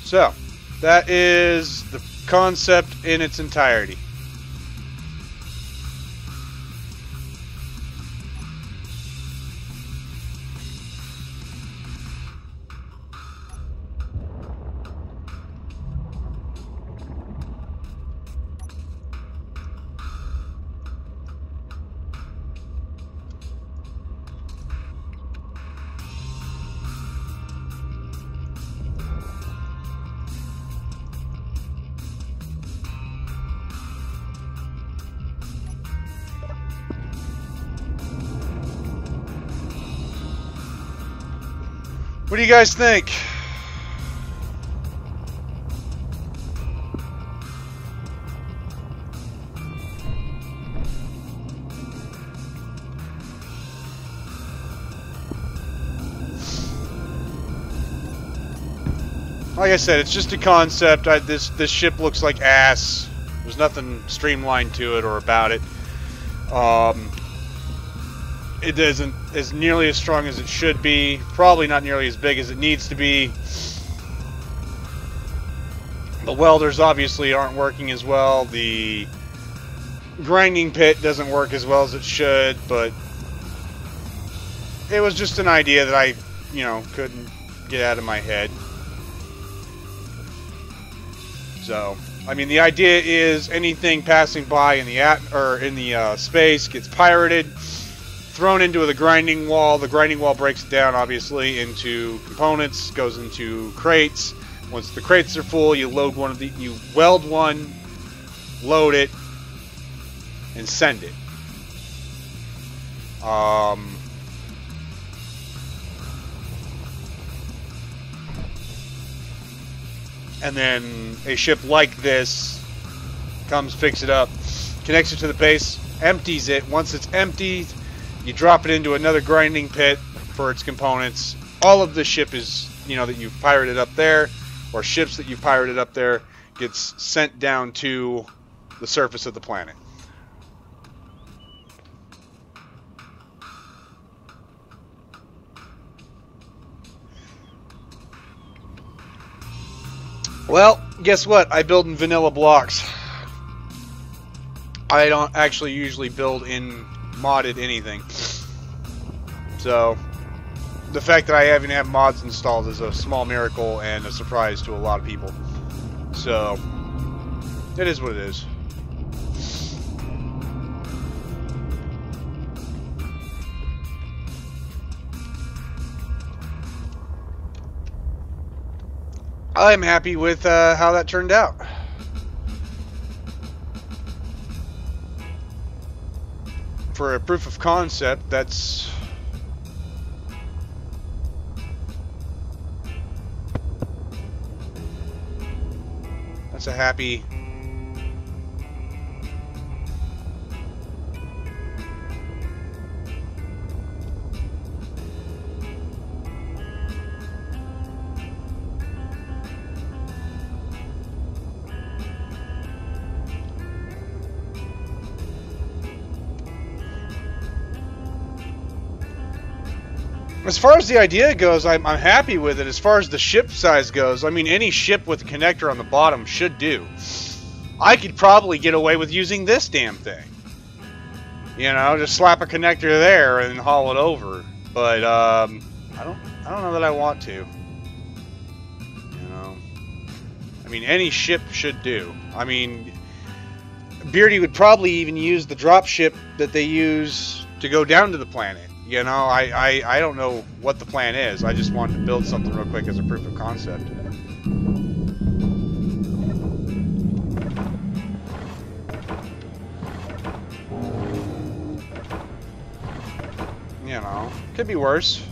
So, that is the concept in its entirety. What do you guys think? Like I said, it's just a concept. This ship looks like ass. There's nothing streamlined to it or about it. It isn't as nearly as strong as it should be. Probably not nearly as big as it needs to be. The welders obviously aren't working as well. The grinding pit doesn't work as well as it should, but it was just an idea that I, couldn't get out of my head. So, I mean, the idea is anything passing by in the space gets pirated, thrown into the grinding wall. The grinding wall breaks it down, obviously, into components, goes into crates. Once the crates are full, you weld one, load it, and send it. And then a ship like this comes, picks it up, connects it to the base, empties it. Once it's emptied, you drop it into another grinding pit for its components. All of the ship is, that you've pirated up there, or ships that you've pirated up there, gets sent down to the surface of the planet. Well, guess what? I build in vanilla blocks. I don't actually usually build in modded anything. So, the fact that I even have mods installed is a small miracle and a surprise to a lot of people. So, it is what it is. I'm happy with how that turned out. For a proof of concept, that's a happy. As far as the idea goes, I'm happy with it. As far as the ship size goes, I mean, any ship with a connector on the bottom should do. I could probably get away with using this damn thing. You know, just slap a connector there and haul it over. But I don't know that I want to. You know, I mean, any ship should do. I mean, Beardy would probably even use the drop ship that they use to go down to the planet. You know, I don't know what the plan is. I just wanted to build something real quick as a proof of concept. You know, could be worse.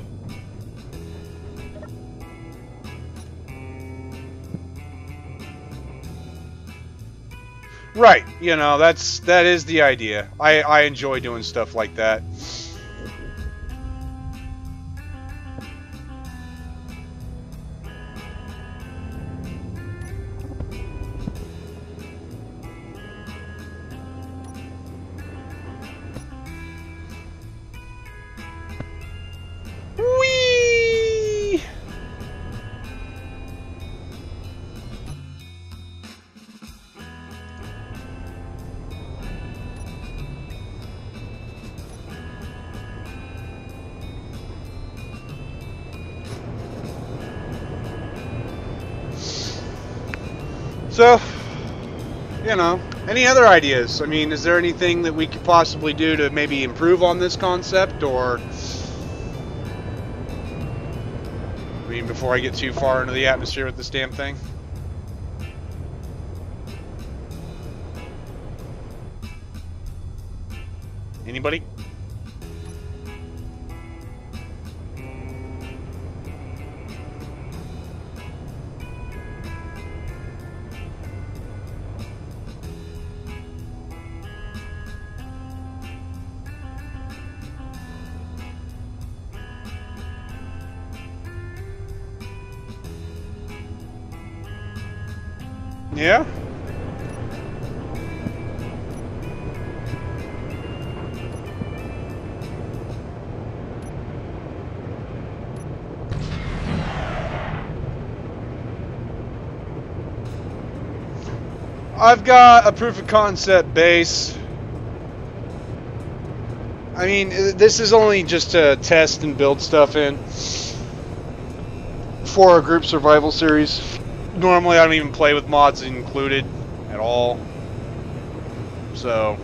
Right, you know, that is the idea. I enjoy doing stuff like that. So, you know, any other ideas? I mean, is there anything that we could possibly do to maybe improve on this concept, or... I mean, before I get too far into the atmosphere with this damn thing? Anybody? Yeah? I've got a proof of concept base. I mean, this is only just to test and build stuff in for a group survival series. Normally I don't even play with mods included at all. So...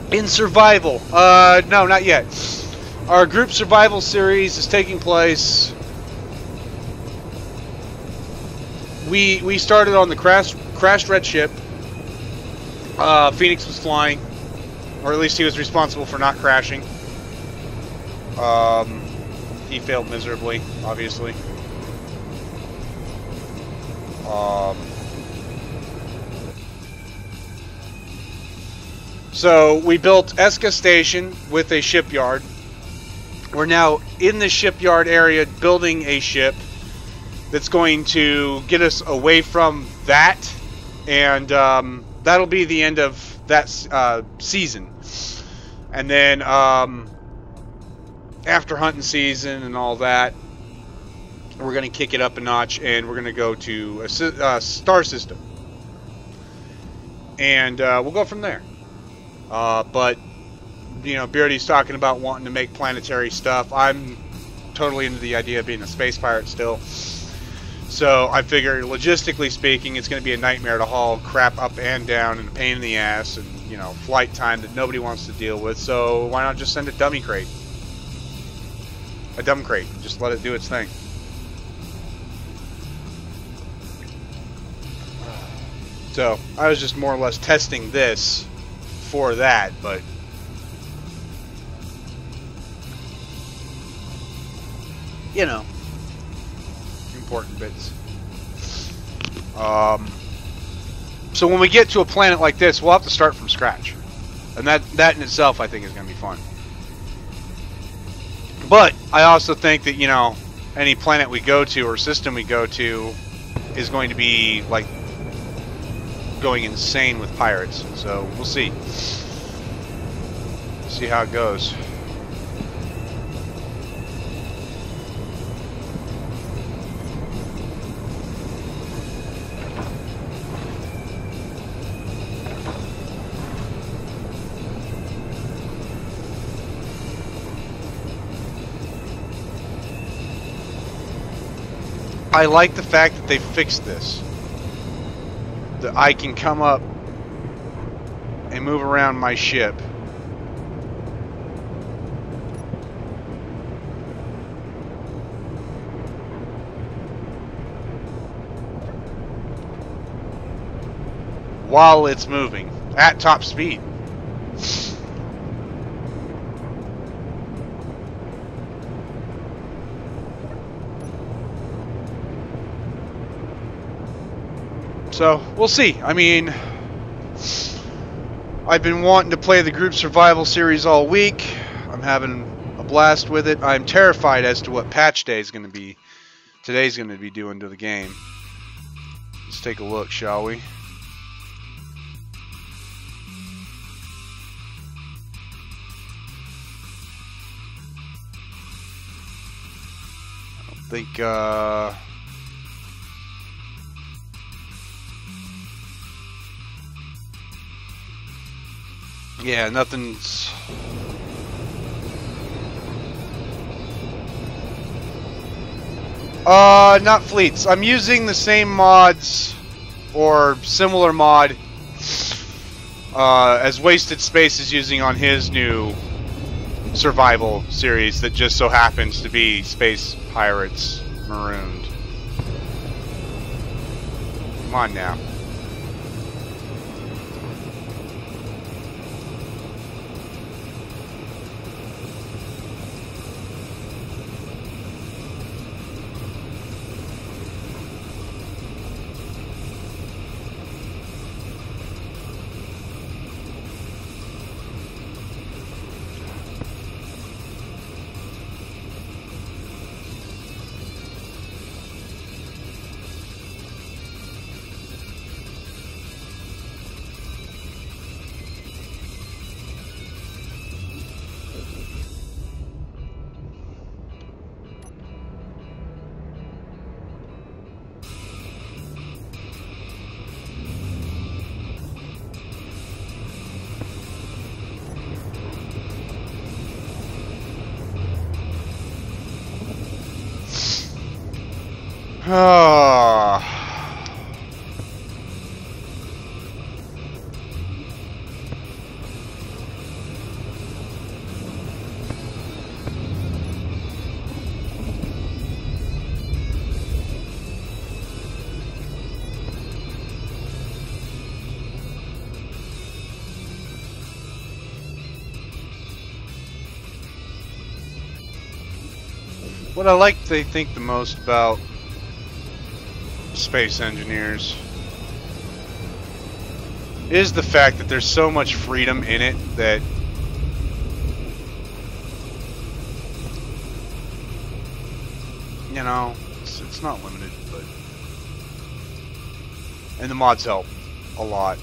in survival. No, not yet. Our group survival series is taking place. We started on the crashed red ship. Phoenix was flying, or at least he was responsible for not crashing. He failed miserably, obviously. So we built Eska Station with a shipyard. We're now in the shipyard area building a ship that's going to get us away from that And that'll be the end of that season. And then after hunting season and all that, we're going to kick it up a notch, and we're going to go to a star system. And we'll go from there. But, you know, Beardy's talking about wanting to make planetary stuff. I'm totally into the idea of being a space pirate still. So I figure, logistically speaking, it's going to be a nightmare to haul crap up and down and a pain in the ass and, you know, flight time that nobody wants to deal with. So why not just send a dummy crate? A dumb crate. Just let it do its thing. So I was just more or less testing this for that, but you know, important bits. So when we get to a planet like this, we'll have to start from scratch, and that in itself, I think, is going to be fun. But I also think that, you know, any planet we go to or system we go to is going to be like going insane with pirates. So we'll see. See how it goes. I like the fact that they fixed this. That I can come up and move around my ship. While it's moving at top speed. So, we'll see. I mean, I've been wanting to play the group survival series all week. I'm having a blast with it. I'm terrified as to what patch day is going to be. Today's going to be doing to the game. Let's take a look, shall we? I don't think, yeah, nothing's... not fleets. I'm using the same mods, or similar mod, as Wasted Space is using on his new survival series that just so happens to be Space Pirates Marooned. Come on now. What I think the most about space engineers is the fact that there's so much freedom in it that you know, it's not limited, but and the mods help. a lot.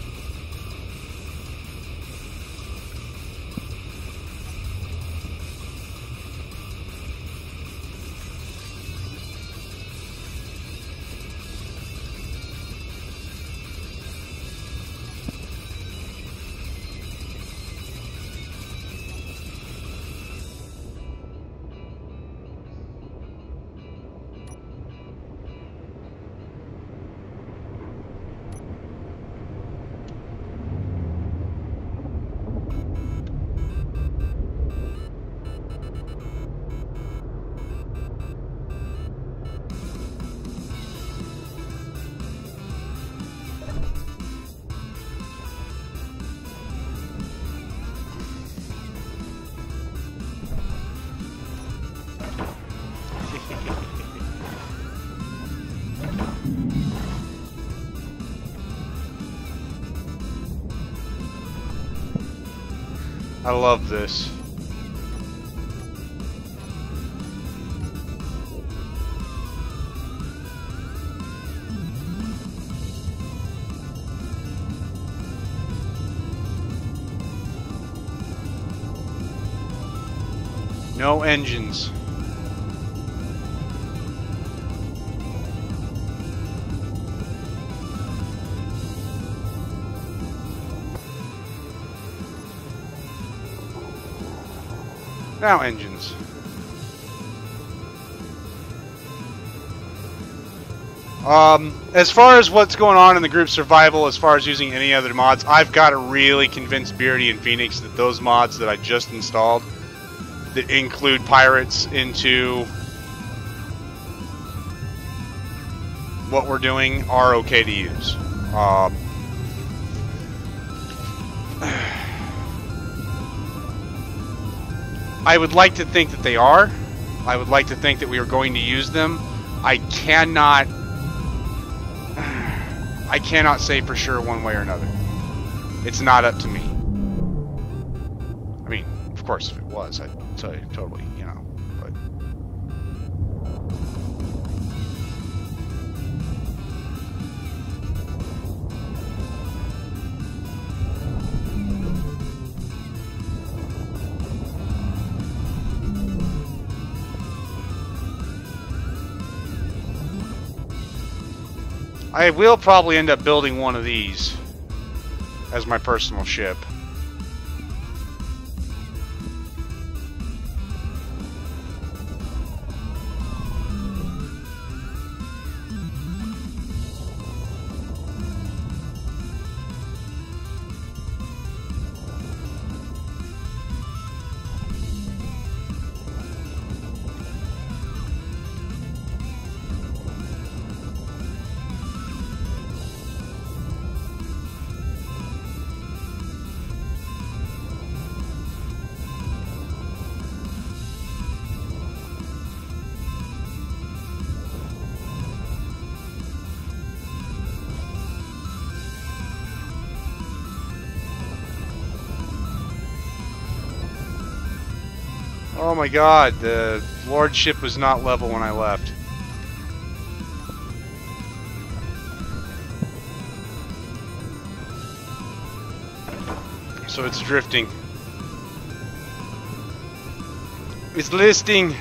I love this. No engines. Now engines. As far as what's going on in the group survival, as far as using any other mods, I've got to really convince Beardy and Phoenix that those mods that I just installed that include pirates into what we're doing are okay to use. I would like to think that they are. I would like to think that we are going to use them. I cannot say for sure one way or another. It's not up to me. I mean, of course, if it was, I'd tell you totally, you know, but... I will probably end up building one of these as my personal ship. Oh my god, the lordship was not level when I left. So it's drifting. It's listing.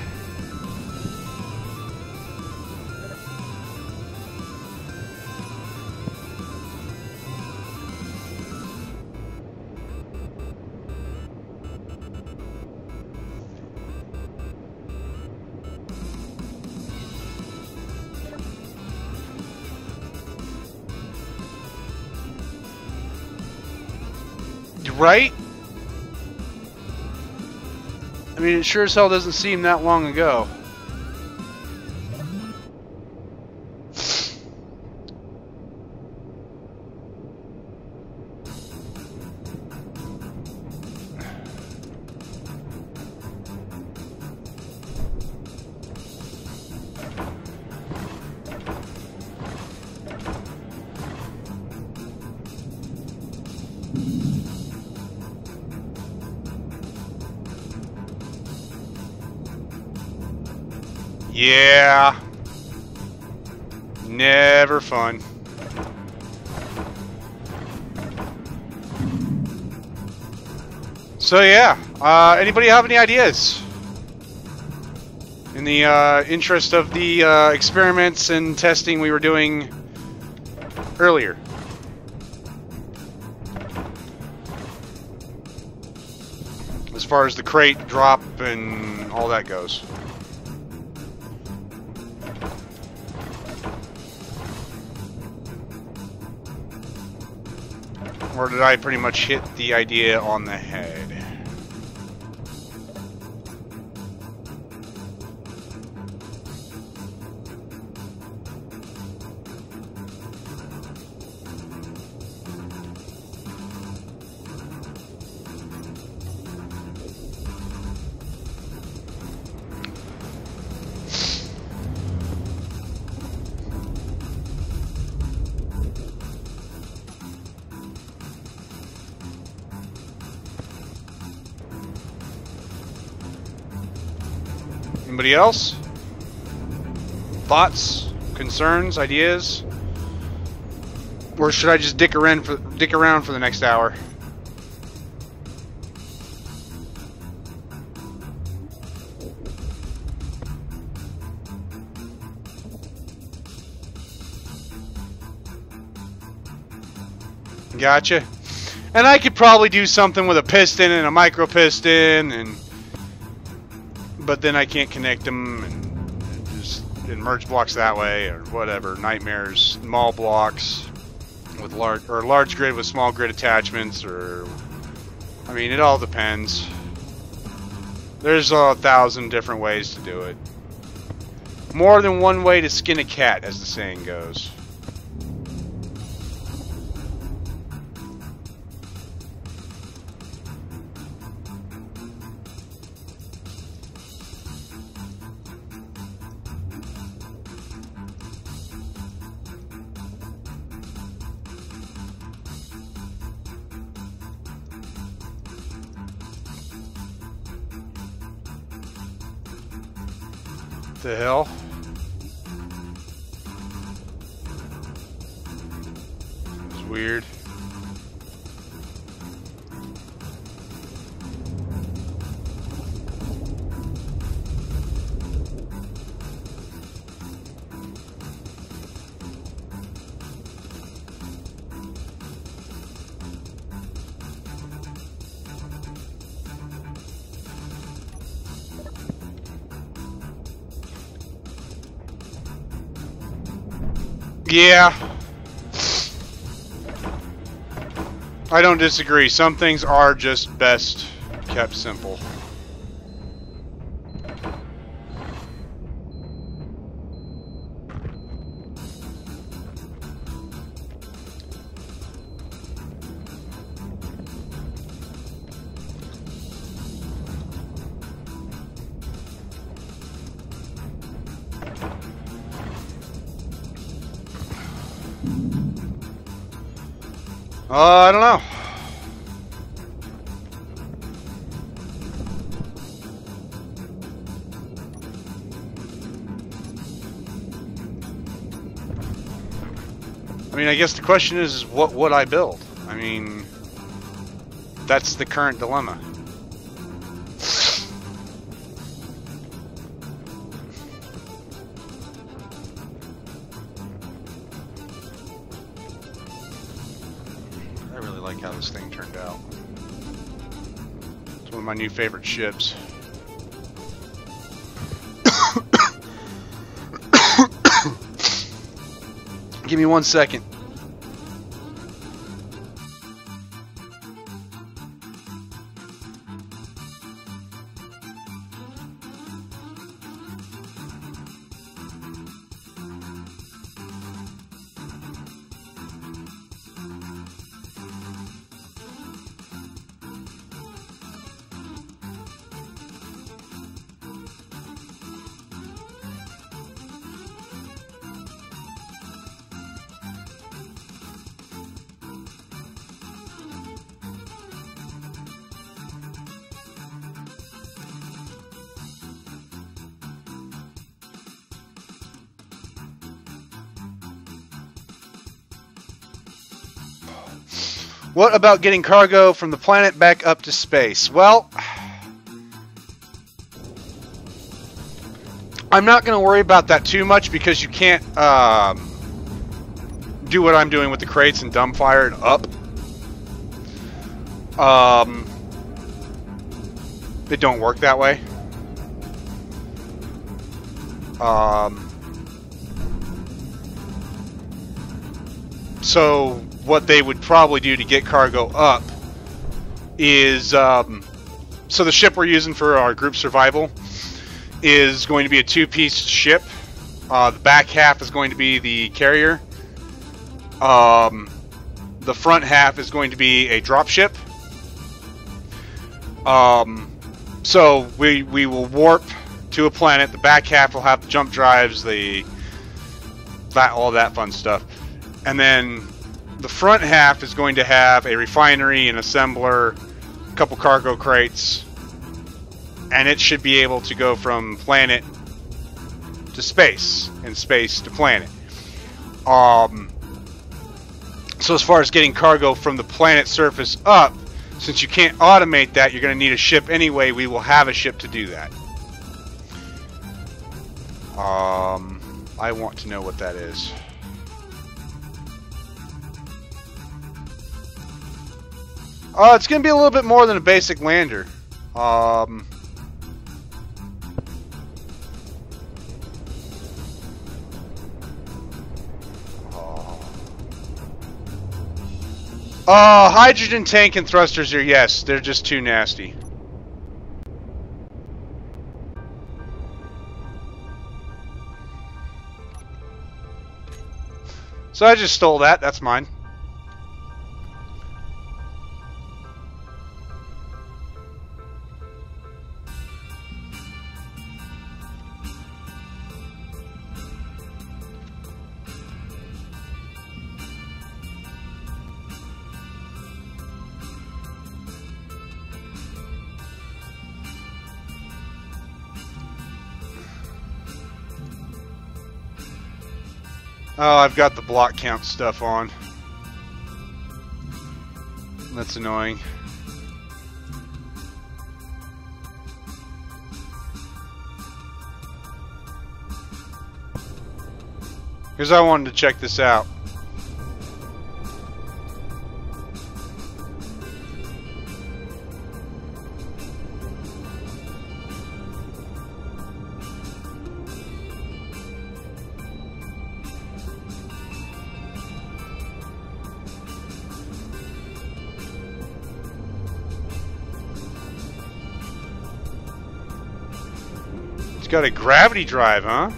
Right? I mean, it sure as hell doesn't seem that long ago. Yeah. Never fun. So yeah, anybody have any ideas? In the interest of the experiments and testing we were doing earlier. As far as the crate drop and all that goes. Or did I pretty much hit the idea on the head? Anybody else? Thoughts, concerns, ideas? Or should I just dick around for the next hour? Gotcha. And I could probably do something with a piston and a micro piston, and but then I can't connect them and just merge blocks that way or whatever. Nightmares, small blocks with large grid with small grid attachments, or I mean, it all depends. There's 1,000 different ways to do it. More than one way to skin a cat, as the saying goes. The hell? It's weird. Yeah. I don't disagree. Some things are just best kept simple. I don't know. I mean, I guess the question is what would I build? I mean, that's the current dilemma. How this thing turned out. It's one of my new favorite ships. Give me 1 second. What about getting cargo from the planet back up to space? Well, I'm not going to worry about that too much because you can't do what I'm doing with the crates and dumbfire it up. It don't work that way. So what they would probably do to get cargo up is, so the ship we're using for our group survival is going to be a two-piece ship. The back half is going to be the carrier. The front half is going to be a drop ship. So we will warp to a planet. The back half will have the jump drives, all that fun stuff. And then the front half is going to have a refinery, an assembler, a couple cargo crates, and it should be able to go from planet to space and space to planet. So as far as getting cargo from the planet surface up, since you can't automate that, you're going to need a ship anyway. We will have a ship to do that. I want to know what that is. It's going to be a little bit more than a basic lander. Hydrogen tank and thrusters are yes. They're just too nasty. So I just stole that. That's mine. Oh, I've got the block count stuff on. That's annoying. Because I wanted to check this out. Got a gravity drive, huh?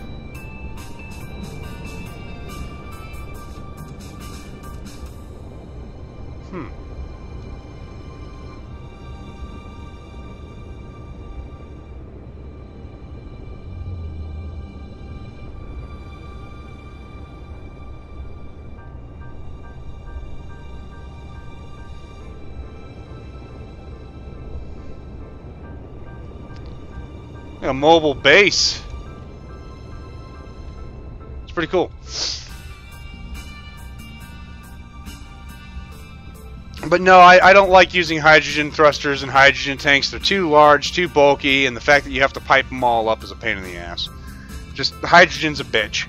A mobile base. It's pretty cool. But no, I don't like using hydrogen thrusters and hydrogen tanks. They're too large, too bulky, and the fact that you have to pipe them all up is a pain in the ass. Just, hydrogen's a bitch.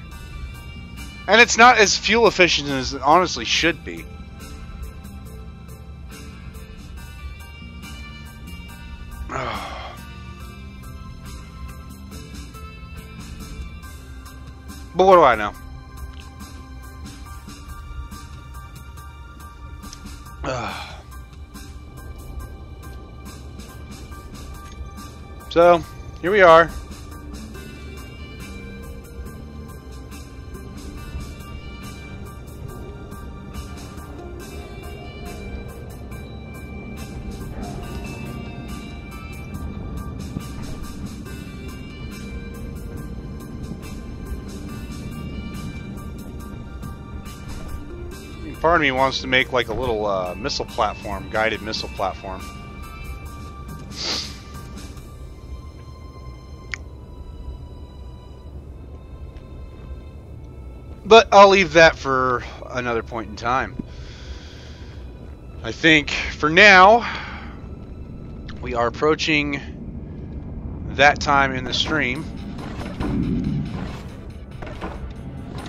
And it's not as fuel efficient as it honestly should be. But what do I know? So, here we are. Part of me wants to make like a little missile platform, guided missile platform. But I'll leave that for another point in time. I think for now we are approaching that time in the stream.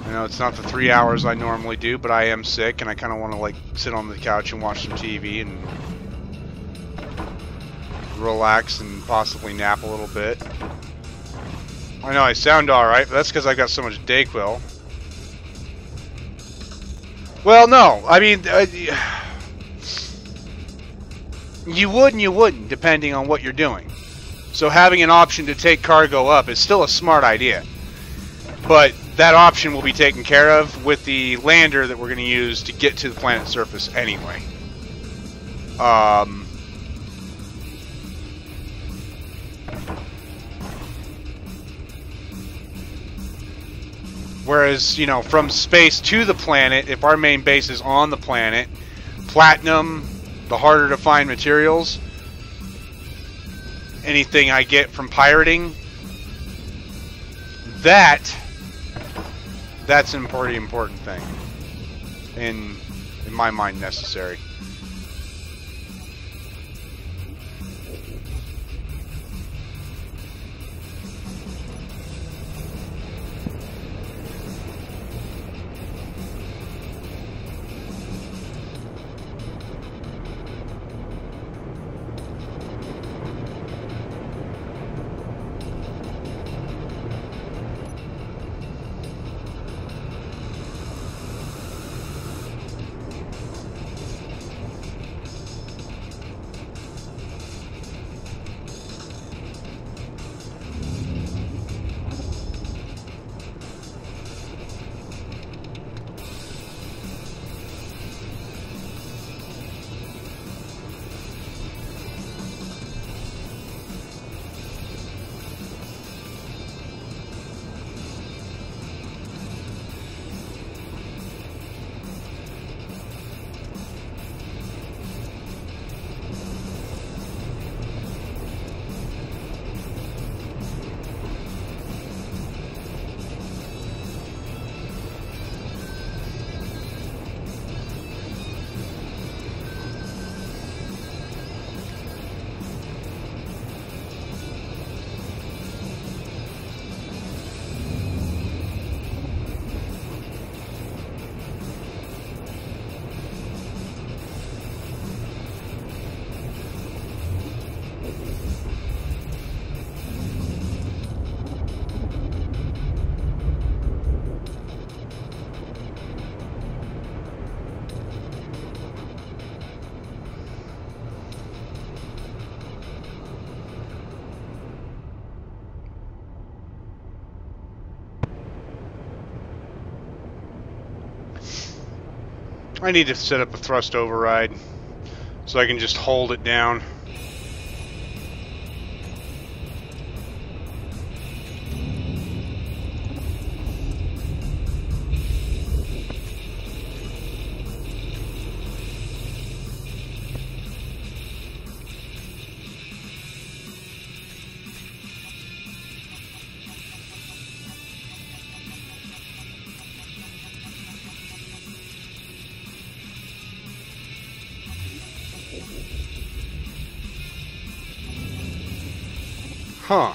I know it's not the 3 hours I normally do, but I am sick and I kind of want to like sit on the couch and watch some TV and relax and possibly nap a little bit. I know I sound alright, but that's because I've got so much Dayquil. Well, no, I mean, you would and you wouldn't, depending on what you're doing. So having an option to take cargo up is still a smart idea. But that option will be taken care of with the lander that we're going to use to get to the planet's surface anyway. Whereas, you know, from space to the planet, if our main base is on the planet, platinum, the harder to find materials, anything I get from pirating, that's a pretty important thing. In my mind, necessary. I need to set up a thrust override so I can just hold it down. Huh.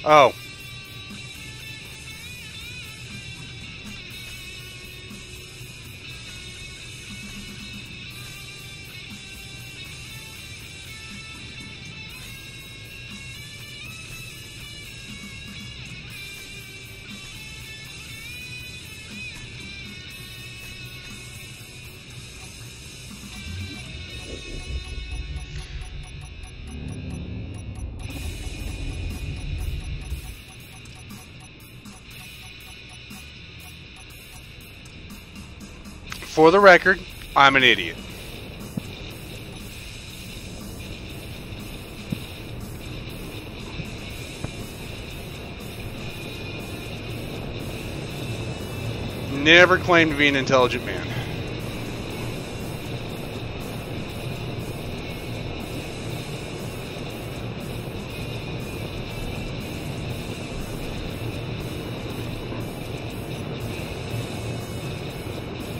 Oh. For the record, I'm an idiot. Never claimed to be an intelligent man.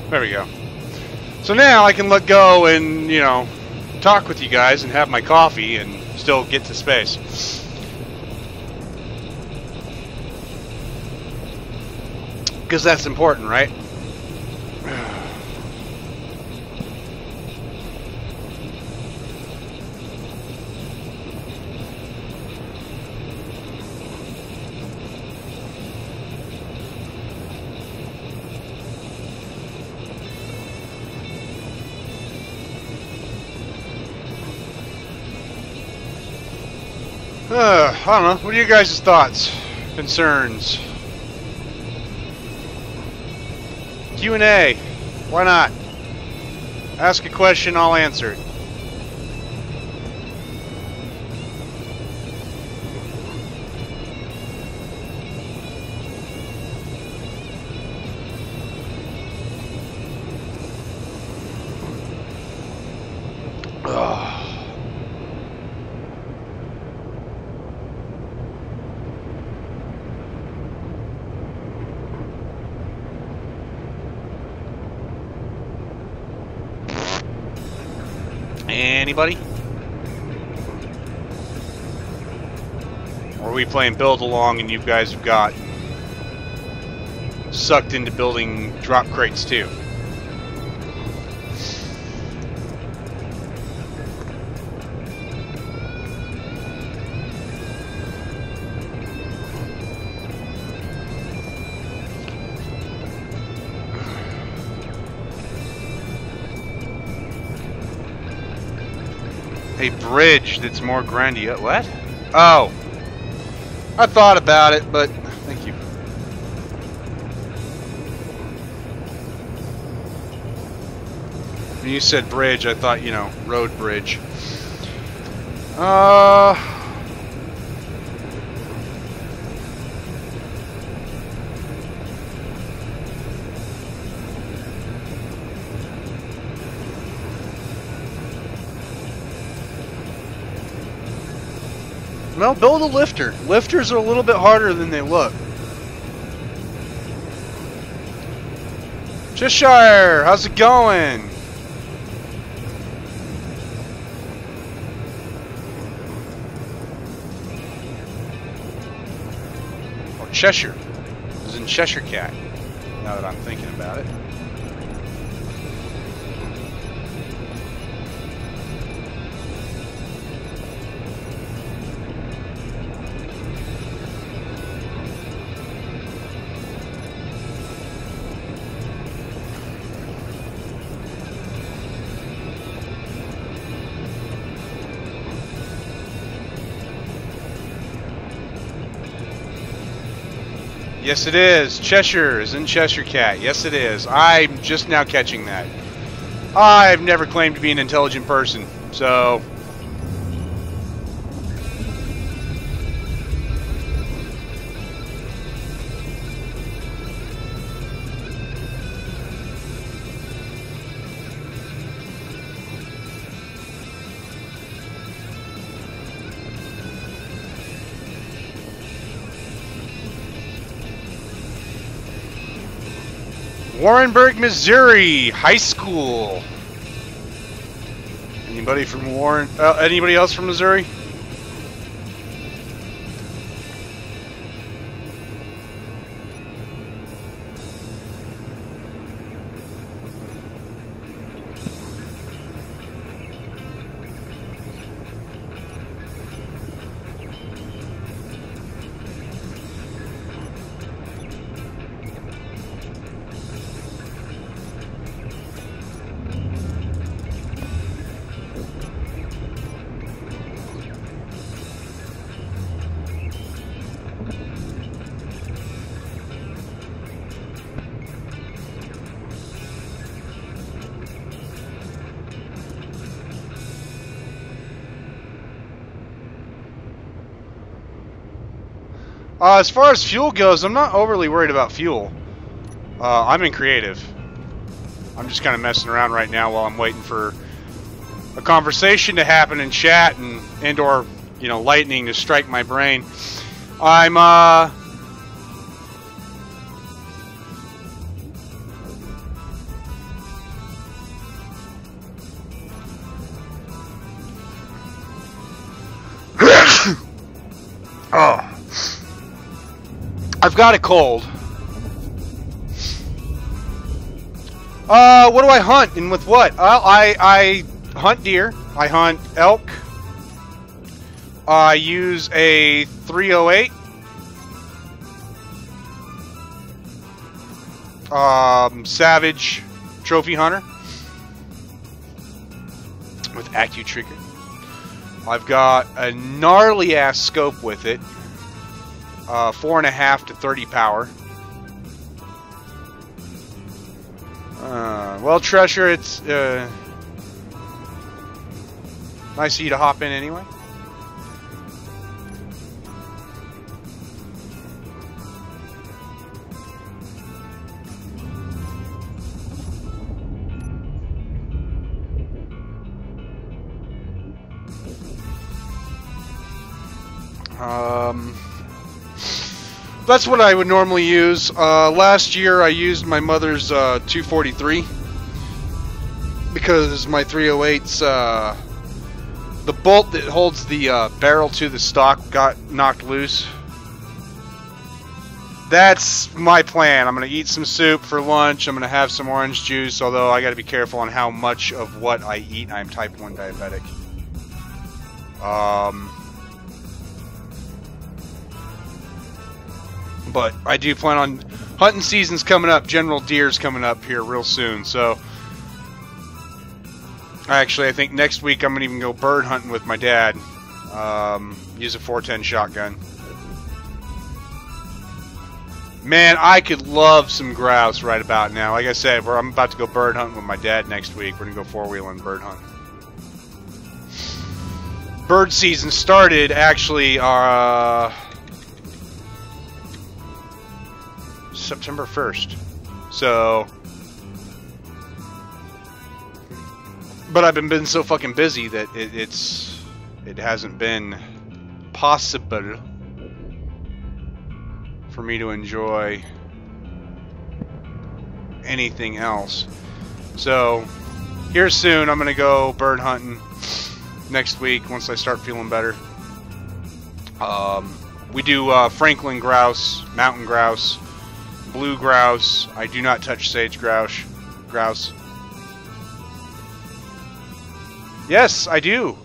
There we go. So now I can let go and, you know, talk with you guys and have my coffee and still get to space. Because that's important, right? I don't know. What are your guys' thoughts? Concerns? Q&A. Why not? Ask a question, I'll answer it. Anybody? Or are we playing build along and you guys have got sucked into building drop crates too? A bridge that's more grandiose. What? Oh. I thought about it, but thank you. When you said bridge, I thought, you know, road bridge. Well, build a lifter. Lifters are a little bit harder than they look. Cheshire, how's it going? Or Cheshire. As in Cheshire Cat, now that I'm thinking about it. Yes, it is. Cheshire is in Cheshire Cat. Yes, it is. I'm just now catching that. I've never claimed to be an intelligent person, so... Warrenburg, Missouri High School. Anybody from anybody else from Missouri? As far as fuel goes, I'm not overly worried about fuel. I'm in creative. I'm just kind of messing around right now while I'm waiting for a conversation to happen in chat and or, you know, lightning to strike my brain. I'm, oh. I've got a cold. What do I hunt and with what? I hunt deer. I hunt elk. I use a 308. Savage trophy hunter with AccuTrigger. I've got a gnarly ass scope with it. 4.5 to 30 power. Well, Treasure, it's nice of you to hop in anyway. That's what I would normally use. Last year I used my mother's 243 because my 308's the bolt that holds the barrel to the stock got knocked loose. That's my plan. I'm going to eat some soup for lunch. I'm going to have some orange juice, although I got to be careful on how much of what I eat. I'm type 1 diabetic. But I do plan on hunting season's coming up. General deer's coming up here real soon. So actually, I think next week I'm gonna even go bird hunting with my dad. Use a 410 shotgun. Man, I could love some grouse right about now. Like I said, I'm about to go bird hunting with my dad next week. We're gonna go 4-wheeling bird hunting. Bird season started actually. September 1st. So, but I've been so fucking busy that it hasn't been possible for me to enjoy anything else. So, here soon I'm gonna go bird hunting next week once I start feeling better. We do Franklin grouse, mountain grouse, blue grouse. I do not touch sage grouse. Yes, I do.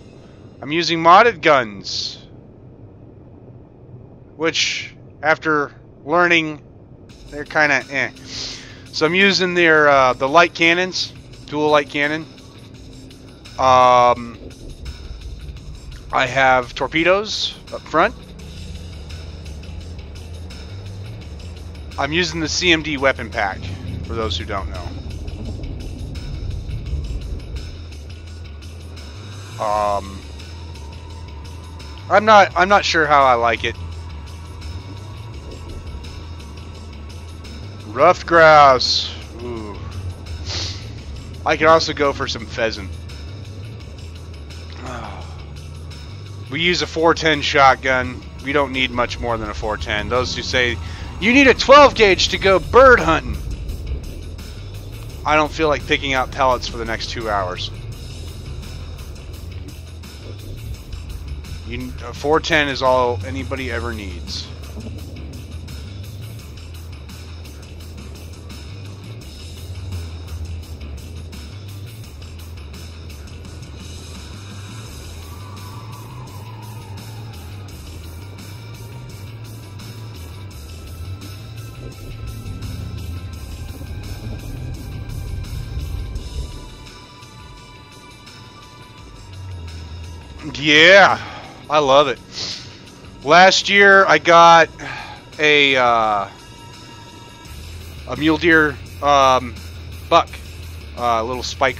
I'm using modded guns, which after learning, they're kind of eh. So I'm using their the light cannons, dual light cannon. I have torpedoes up front. I'm using the CMD weapon pack, for those who don't know. I'm not sure how I like it. Ruffed grouse. Ooh. I could also go for some pheasant. We use a 410 shotgun. We don't need much more than a 410. Those who say you need a 12 gauge to go bird hunting, I don't feel like picking out pellets for the next 2 hours. A 410 is all anybody ever needs. Yeah, I love it. Last year I got a mule deer buck, little spike.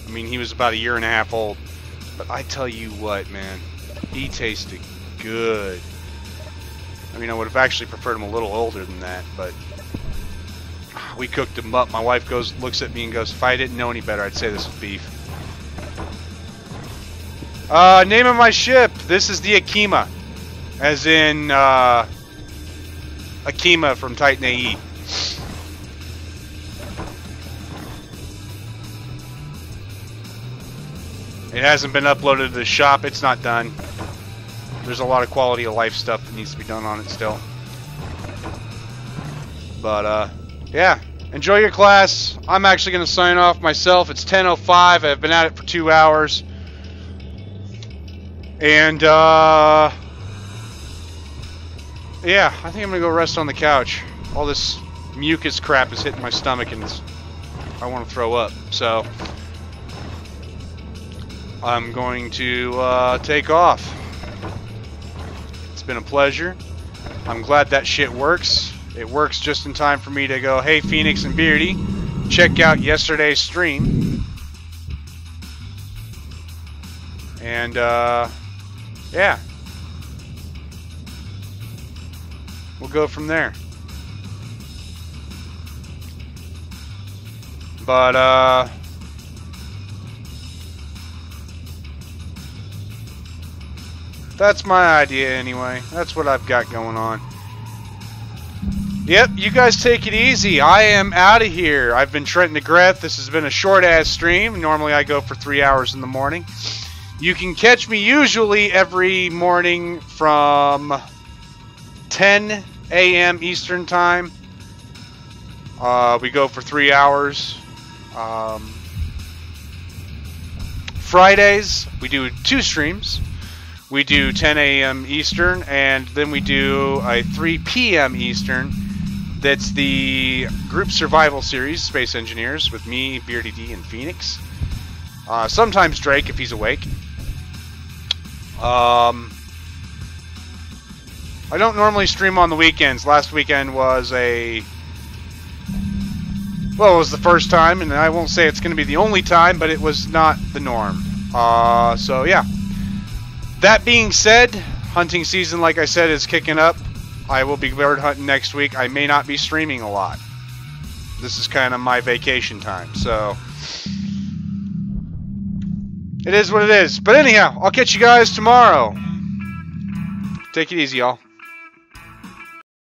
I mean, he was about 1.5 years old, but I tell you what, man, he tasted good. I mean, I would have actually preferred him a little older than that, but we cooked him up. My wife looks at me and goes, if I didn't know any better, I'd say this was beef. Name of my ship. This is the Akima. As in, Akima from Titan AE. It hasn't been uploaded to the shop. It's not done. There's a lot of quality of life stuff that needs to be done on it still. But, yeah. Enjoy your class. I'm actually going to sign off myself. It's 10:05. I've been at it for 2 hours. And, yeah, I think I'm going to go rest on the couch. All this mucus crap is hitting my stomach and I want to throw up. So, I'm going to take off. It's been a pleasure. I'm glad that shit works. It works just in time for me to go, hey, Phoenix and Beardy, check out yesterday's stream. And, yeah. We'll go from there. But, that's my idea anyway. That's what I've got going on. Yep, you guys take it easy. I am out of here. I've been Trent DeGreth. This has been a short-ass stream. Normally I go for 3 hours in the morning. You can catch me usually every morning from 10 a.m. Eastern Time. We go for 3 hours. Fridays, we do 2 streams. We do 10 a.m. Eastern, and then we do a 3 p.m. Eastern. That's the group survival series, Space Engineers, with me, Beardy D, and Phoenix. Sometimes Drake, if he's awake. I don't normally stream on the weekends. Last weekend was well, it was the first time, and I won't say it's going to be the only time, but it was not the norm. So, yeah. That being said, hunting season, like I said, is kicking up. I will be bird hunting next week. I may not be streaming a lot. This is kind of my vacation time, so it is what it is. But anyhow, I'll catch you guys tomorrow. Take it easy, y'all.